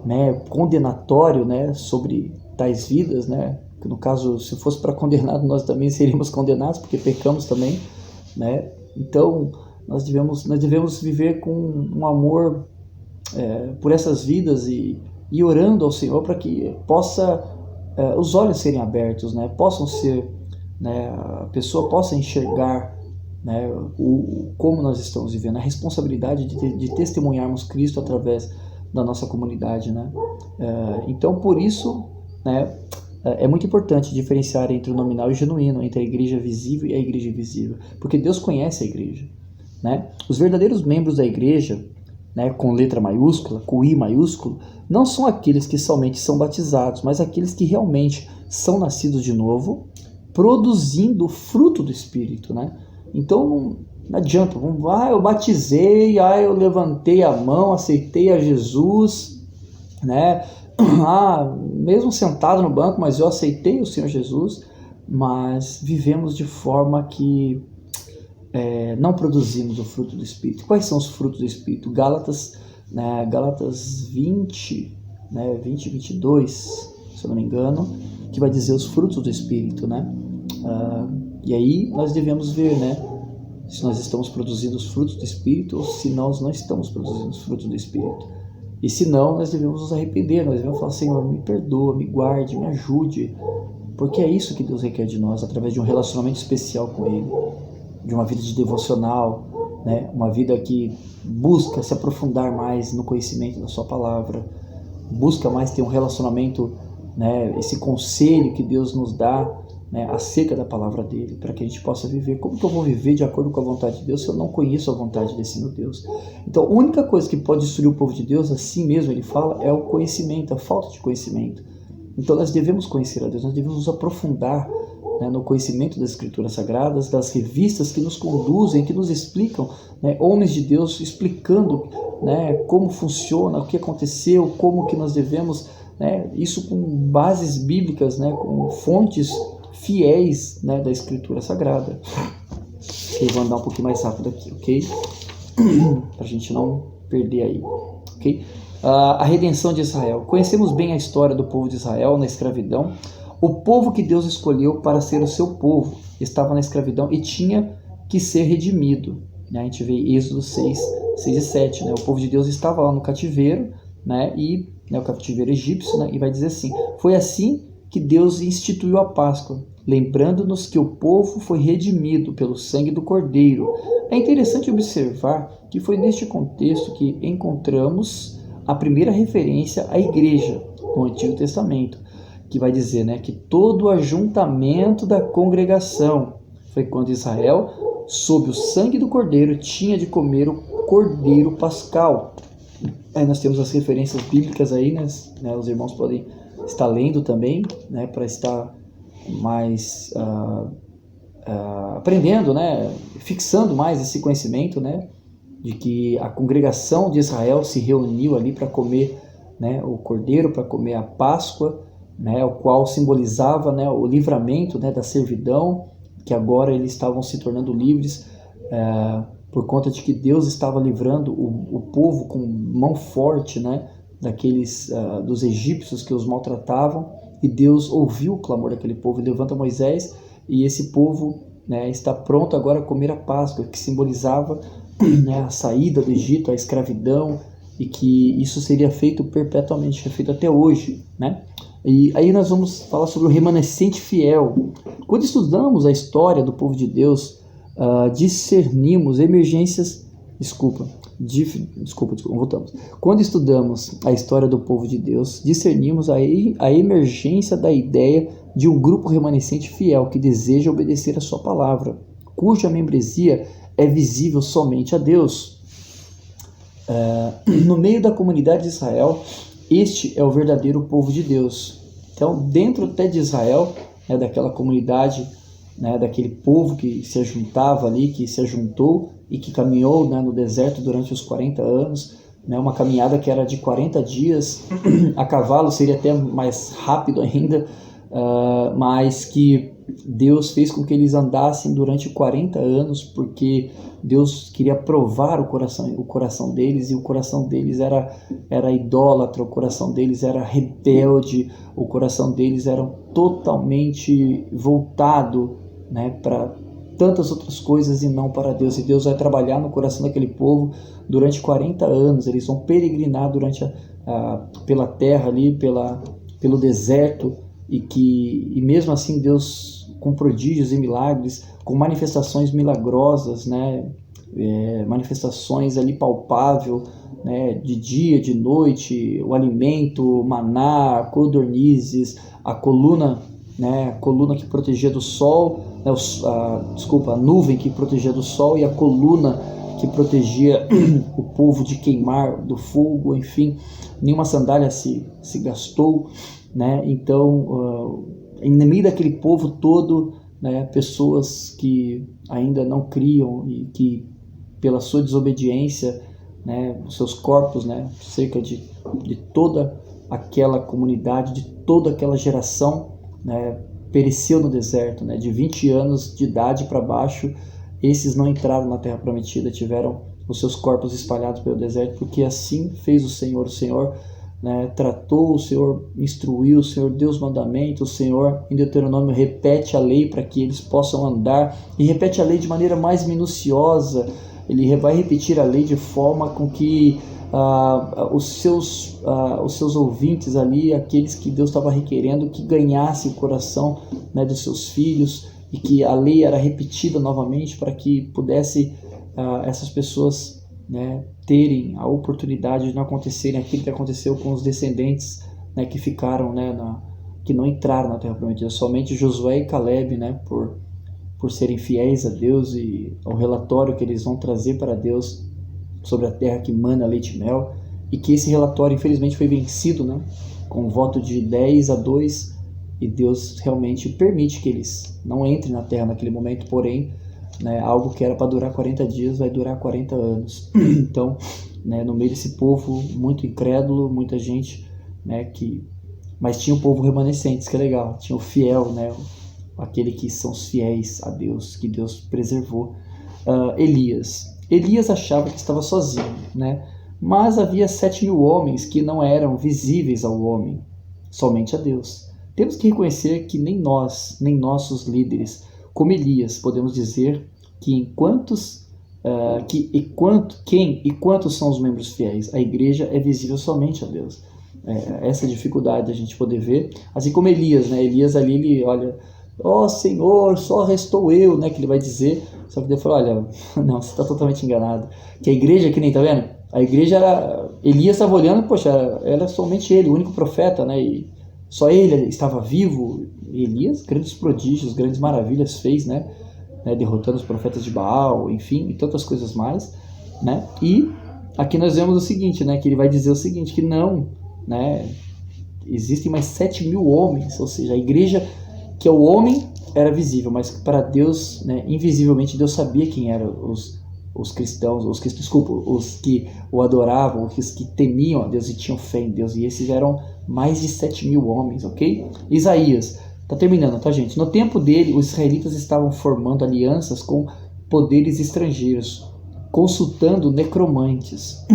né, condenatório, né, sobre tais vidas, né? Que no caso, se fosse para condenado, nós também seríamos condenados, porque pecamos também, né? Então, nós devemos viver com um amor por essas vidas e orando ao Senhor para que os olhos serem abertos, né? Possam ser, né, a pessoa possa enxergar, né, como nós estamos vivendo, a responsabilidade de testemunharmos Cristo através da nossa comunidade, né? Então, por isso, né, é muito importante diferenciar entre o nominal e o genuíno, entre a igreja visível e a igreja invisível, porque Deus conhece a igreja, né? Os verdadeiros membros da igreja, né, com letra maiúscula, com I maiúsculo, não são aqueles que somente são batizados, mas aqueles que realmente são nascidos de novo, produzindo o fruto do Espírito, né? Então não adianta, eu batizei, eu levantei a mão, aceitei a Jesus, né? Mesmo sentado no banco, mas eu aceitei o Senhor Jesus, mas vivemos de forma que não produzimos o fruto do Espírito. Quais são os frutos do Espírito? Gálatas 20, né, 20 e 22, se eu não me engano, que vai dizer os frutos do Espírito, né? E aí nós devemos ver, né, se nós estamos produzindo os frutos do Espírito ou se nós não estamos produzindo os frutos do Espírito. E se não, nós devemos nos arrepender, nós devemos falar: Senhor, me perdoa, me guarde, me ajude, porque é isso que Deus requer de nós, através de um relacionamento especial com Ele, de uma vida de devocional, né? Uma vida que busca se aprofundar mais no conhecimento da sua palavra, busca mais ter um relacionamento, né? Esse conselho que Deus nos dá, né, acerca da palavra dele, para que a gente possa viver. Como que eu vou viver de acordo com a vontade de Deus se eu não conheço a vontade desse meu Deus? Então, a única coisa que pode destruir o povo de Deus, assim mesmo ele fala, é o conhecimento, a falta de conhecimento. Então nós devemos conhecer a Deus, nós devemos nos aprofundar, né, no conhecimento das Escrituras Sagradas, das revistas que nos conduzem, que nos explicam, né, homens de Deus explicando, né, como funciona, o que aconteceu, como que nós devemos, né, isso com bases bíblicas, né, com fontes fiéis, né, da Escritura Sagrada. Eu vou andar um pouquinho mais rápido aqui, ok? Para a gente não perder aí, ok? A redenção de Israel. Conhecemos bem a história do povo de Israel na escravidão. O povo que Deus escolheu para ser o seu povo estava na escravidão e tinha que ser redimido, né? A gente vê Êxodo 6 e 7, né? O povo de Deus estava lá no cativeiro, né? E, né, o cativeiro egípcio, né? E vai dizer assim: foi assim que Deus instituiu a Páscoa, lembrando-nos que o povo foi redimido pelo sangue do Cordeiro. É interessante observar que foi neste contexto que encontramos a primeira referência à igreja no Antigo Testamento, que vai dizer, né, que todo o ajuntamento da congregação foi quando Israel, sob o sangue do Cordeiro, tinha de comer o Cordeiro Pascal. Aí nós temos as referências bíblicas aí, né, os irmãos podem estar lendo também, né, para estar mais aprendendo, né, fixando mais esse conhecimento, né, de que a congregação de Israel se reuniu ali para comer, né, o cordeiro, para comer a Páscoa, né, o qual simbolizava, né, o livramento, né, da servidão, que agora eles estavam se tornando livres por conta de que Deus estava livrando o povo com mão forte, né, dos egípcios que os maltratavam, e Deus ouviu o clamor daquele povo e levanta Moisés, e esse povo, né, está pronto agora a comer a Páscoa, que simbolizava, né, a saída do Egito, a escravidão, e que isso seria feito perpetuamente, é feito até hoje, né? E aí nós vamos falar sobre o remanescente fiel. Quando estudamos a história do povo de Deus, discernimos emergências, voltamos. Quando estudamos a história do povo de Deus, discernimos a emergência da ideia de um grupo remanescente fiel que deseja obedecer a sua palavra, cuja membresia é visível somente a Deus. No meio da comunidade de Israel, este é o verdadeiro povo de Deus. Então, dentro até de Israel, né, daquela comunidade, né, daquele povo que se ajuntava ali, que se ajuntou e que caminhou, né, no deserto durante os 40 anos, né, uma caminhada que era de 40 dias, a cavalo seria até mais rápido ainda, mas que Deus fez com que eles andassem durante 40 anos, porque Deus queria provar o coração deles, e o coração deles era idólatra, o coração deles era rebelde, o coração deles era totalmente voltado, né, para tantas outras coisas e não para Deus. E Deus vai trabalhar no coração daquele povo durante 40 anos, eles vão peregrinar pela terra ali, pelo deserto, e mesmo assim Deus, com prodígios e milagres, com manifestações milagrosas, né, manifestações ali palpável, né, de dia, de noite, o alimento, maná, codornizes, a coluna, né, a coluna que protegia do sol, né, a nuvem que protegia do sol e a coluna que protegia o povo de queimar do fogo, enfim, nenhuma sandália se gastou, né? Então, em meio daquele povo todo, né, pessoas que ainda não criam e que, pela sua desobediência, né, os seus corpos, né, cerca de toda aquela comunidade, de toda aquela geração, né, pereceu no deserto, né, de 20 anos de idade para baixo. Esses não entraram na Terra Prometida, tiveram os seus corpos espalhados pelo deserto, porque assim fez o Senhor, né, tratou, o Senhor instruiu, o Senhor deu os mandamentos, o Senhor em Deuteronômio repete a lei para que eles possam andar, e repete a lei de maneira mais minuciosa. Ele vai repetir a lei de forma com que os seus ouvintes ali, aqueles que Deus estava requerendo, que ganhasse o coração, né, dos seus filhos, e que a lei era repetida novamente para que pudesse essas pessoas, né, terem a oportunidade de não acontecerem aquilo que aconteceu com os descendentes, né, que ficaram, né, que não entraram na Terra Prometida. Somente Josué e Caleb, né, por serem fiéis a Deus e ao relatório que eles vão trazer para Deus sobre a terra que mana leite e mel, e que esse relatório infelizmente foi vencido, né, com um voto de 10-2, e Deus realmente permite que eles não entrem na terra naquele momento, porém, né, algo que era para durar 40 dias vai durar 40 anos. Então, né, no meio desse povo muito incrédulo, muita gente, né, mas tinha o povo remanescente, isso que é legal, tinha o fiel, né, aquele que são os fiéis a Deus, que Deus preservou. Elias achava que estava sozinho, né, mas havia 7.000 homens que não eram visíveis ao homem, somente a Deus. Temos que reconhecer que nem nós, nem nossos líderes, como Elias, podemos dizer que quantos são os membros fiéis? A igreja é visível somente a Deus. Essa dificuldade a gente poder ver, assim como Elias, né? Elias ali, ele olha, ó Senhor, só restou eu, né? Que ele vai dizer, só que Deus falou, olha, não, você está totalmente enganado. Que a igreja, que nem, tá vendo? A igreja era, Elias estava olhando, poxa, era somente ele, o único profeta, né? E só ele estava vivo. Elias, grandes prodígios, grandes maravilhas fez, né? Derrotando os profetas de Baal, enfim, e tantas coisas mais, né? E aqui nós vemos o seguinte, né? Que ele vai dizer o seguinte, que não, né? Existem mais 7.000 homens, ou seja, a igreja, que é o homem, era visível, mas para Deus, né, invisivelmente, Deus sabia quem eram os cristãos, os que o adoravam, os que temiam a Deus e tinham fé em Deus, e esses eram mais de 7.000 homens, ok? Isaías, tá terminando, tá, gente? No tempo dele, os israelitas estavam formando alianças com poderes estrangeiros, consultando necromantes.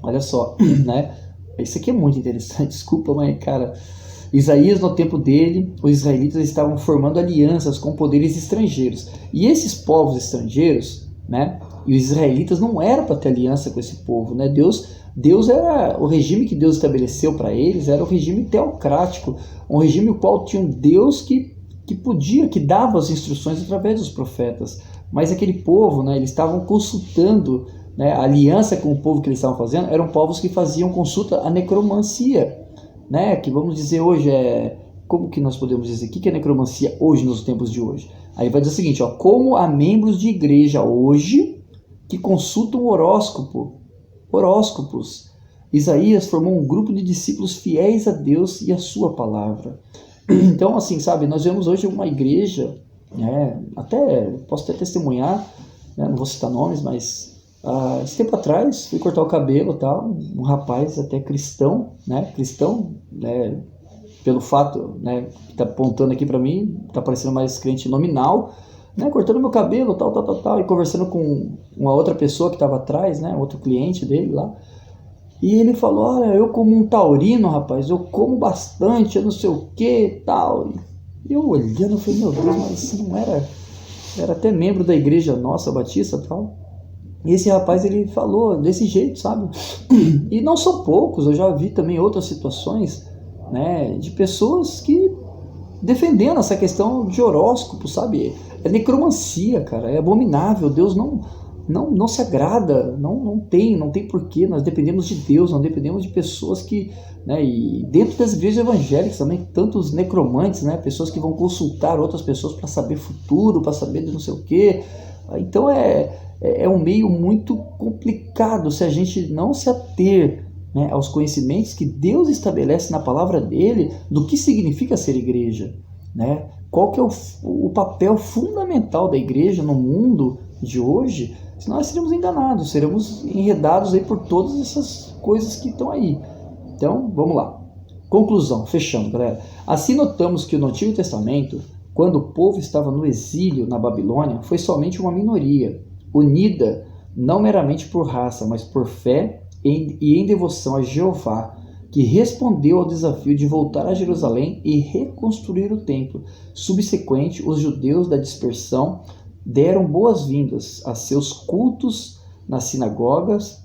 Olha só, né? Isso aqui é muito interessante, desculpa, mas, cara, Isaías, no tempo dele, os israelitas estavam formando alianças com poderes estrangeiros. E esses povos estrangeiros, né? E os israelitas não eram para ter aliança com esse povo, né? Deus era, o regime que Deus estabeleceu para eles era o regime teocrático, um regime no qual tinha um Deus que dava as instruções através dos profetas. Mas aquele povo, né, eles estavam consultando, né, a aliança com o povo que eles estavam fazendo, eram povos que faziam consulta à necromancia, né, que vamos dizer hoje como que nós podemos dizer, o que é necromancia hoje, nos tempos de hoje? Aí vai dizer o seguinte, ó, como há membros de igreja hoje que consultam horóscopos. Isaías formou um grupo de discípulos fiéis a Deus e a sua palavra. Então, assim, sabe, nós vemos hoje uma igreja, né, posso até testemunhar, né, não vou citar nomes, mas esse tempo atrás fui cortar o cabelo e tal, um rapaz até cristão, né, pelo fato, né, que está apontando aqui para mim, está parecendo mais crente nominal, né, cortando meu cabelo, tal, e conversando com uma outra pessoa que estava atrás, né, outro cliente dele lá. E ele falou, olha, eu como um taurino, rapaz, eu como bastante, eu não sei o que, tal. E eu olhando, eu falei, meu Deus, mas isso não era até membro da igreja nossa, batista, tal. E esse rapaz, ele falou desse jeito, sabe? E não são poucos, eu já vi também outras situações, né, de pessoas que defendendo essa questão de horóscopo, sabe? É necromancia, cara, é abominável, Deus não se agrada, não tem porquê, nós dependemos de Deus, não dependemos de pessoas que, né, e dentro das igrejas evangélicas também, tantos necromantes, né, pessoas que vão consultar outras pessoas para saber futuro, para saber de não sei o quê. Então é um meio muito complicado se a gente não se ater, né, aos conhecimentos que Deus estabelece na palavra dele do que significa ser igreja, né? Qual que é o papel fundamental da igreja no mundo de hoje? Senão nós seremos enganados, seremos enredados aí por todas essas coisas que estão aí. Então, vamos lá. Conclusão, fechando, galera. Assim notamos que no Antigo Testamento, quando o povo estava no exílio na Babilônia, foi somente uma minoria, unida não meramente por raça, mas por fé e em devoção a Jeová, que respondeu ao desafio de voltar a Jerusalém e reconstruir o templo. Subsequente, os judeus da dispersão deram boas-vindas a seus cultos nas sinagogas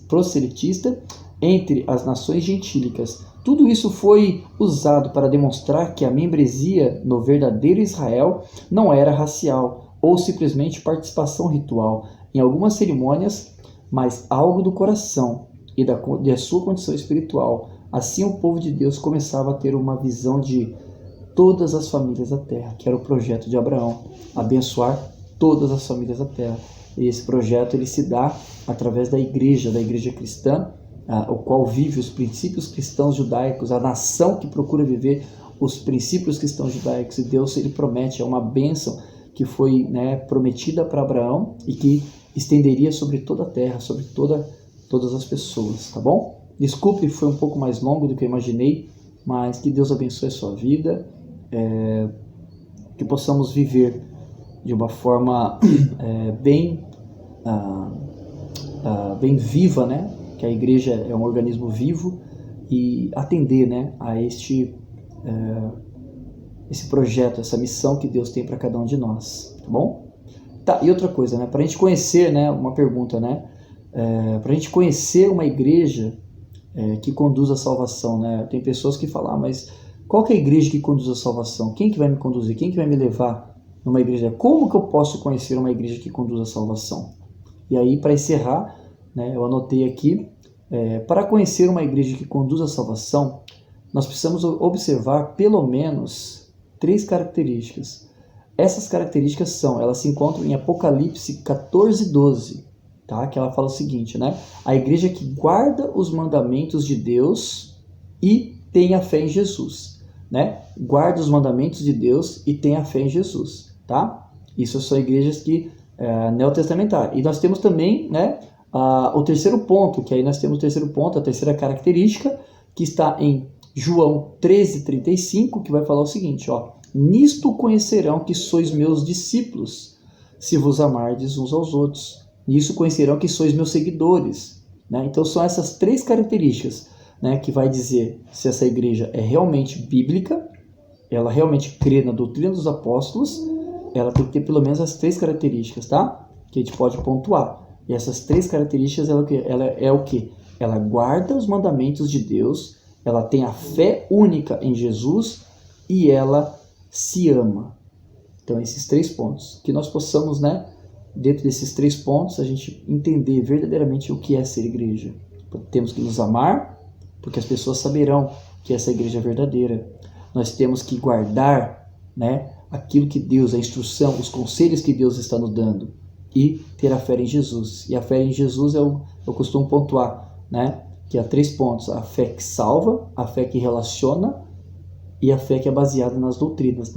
proselitistas entre as nações gentílicas. Tudo isso foi usado para demonstrar que a membresia no verdadeiro Israel não era racial ou simplesmente participação ritual em algumas cerimônias, mas algo do coração e da sua condição espiritual. Assim o povo de Deus começava a ter uma visão de todas as famílias da terra, que era o projeto de Abraão, abençoar todas as famílias da terra. E esse projeto ele se dá através da igreja cristã, o qual vive os princípios cristãos judaicos, a nação que procura viver os princípios cristãos judaicos. E Deus ele promete, é uma bênção que foi, né, prometida para Abraão e que estenderia sobre toda a terra, sobre todas as pessoas, tá bom? Desculpe, foi um pouco mais longo do que eu imaginei, mas que Deus abençoe a sua vida, que possamos viver de uma forma bem viva, né? Que a igreja é um organismo vivo e atender, né, a esse projeto, essa missão que Deus tem para cada um de nós, tá bom? Tá, e outra coisa, né? Para a gente conhecer, né? Uma pergunta, né? Para a gente conhecer uma igreja que conduz à salvação, né? Tem pessoas que falam, mas qual que é a igreja que conduz à salvação? Quem que vai me conduzir? Quem que vai me levar numa igreja? Como que eu posso conhecer uma igreja que conduz à salvação? E aí, para encerrar, né? Eu anotei aqui, para conhecer uma igreja que conduz à salvação, nós precisamos observar pelo menos 3 características. Essas características elas se encontram em Apocalipse 14:12, tá? Que ela fala o seguinte, né? A igreja que guarda os mandamentos de Deus e tem a fé em Jesus, né? Guarda os mandamentos de Deus e tem a fé em Jesus, tá? Isso são igrejas que neotestamentárias. E nós temos também, né, o terceiro ponto, que aí nós temos o terceiro ponto, a terceira característica, que está em João 13:35, que vai falar o seguinte, ó: nisto conhecerão que sois meus discípulos, se vos amardes uns aos outros. Nisso conhecerão que sois meus seguidores, né? Então são essas 3 características, né, que vai dizer se essa igreja é realmente bíblica, ela realmente crê na doutrina dos apóstolos, ela tem que ter pelo menos as 3 características, tá? Que a gente pode pontuar. E essas 3 características, ela é o quê? Ela guarda os mandamentos de Deus, ela tem a fé única em Jesus e ela se ama. Então, esses 3 pontos. Que nós possamos, né, dentro desses 3 pontos, a gente entender verdadeiramente o que é ser igreja. Temos que nos amar, porque as pessoas saberão que essa igreja é verdadeira. Nós temos que guardar, né, aquilo que Deus, a instrução, os conselhos que Deus está nos dando. E ter a fé em Jesus. E a fé em Jesus eu costumo pontuar, né, que há 3 pontos. A fé que salva, a fé que relaciona e a fé que é baseada nas doutrinas,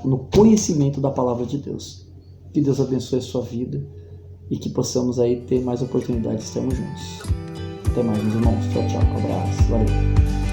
no conhecimento da palavra de Deus. Que Deus abençoe a sua vida e que possamos aí ter mais oportunidades de estarmos juntos. Até mais, meus irmãos. Tchau, tchau. Um abraço. Valeu.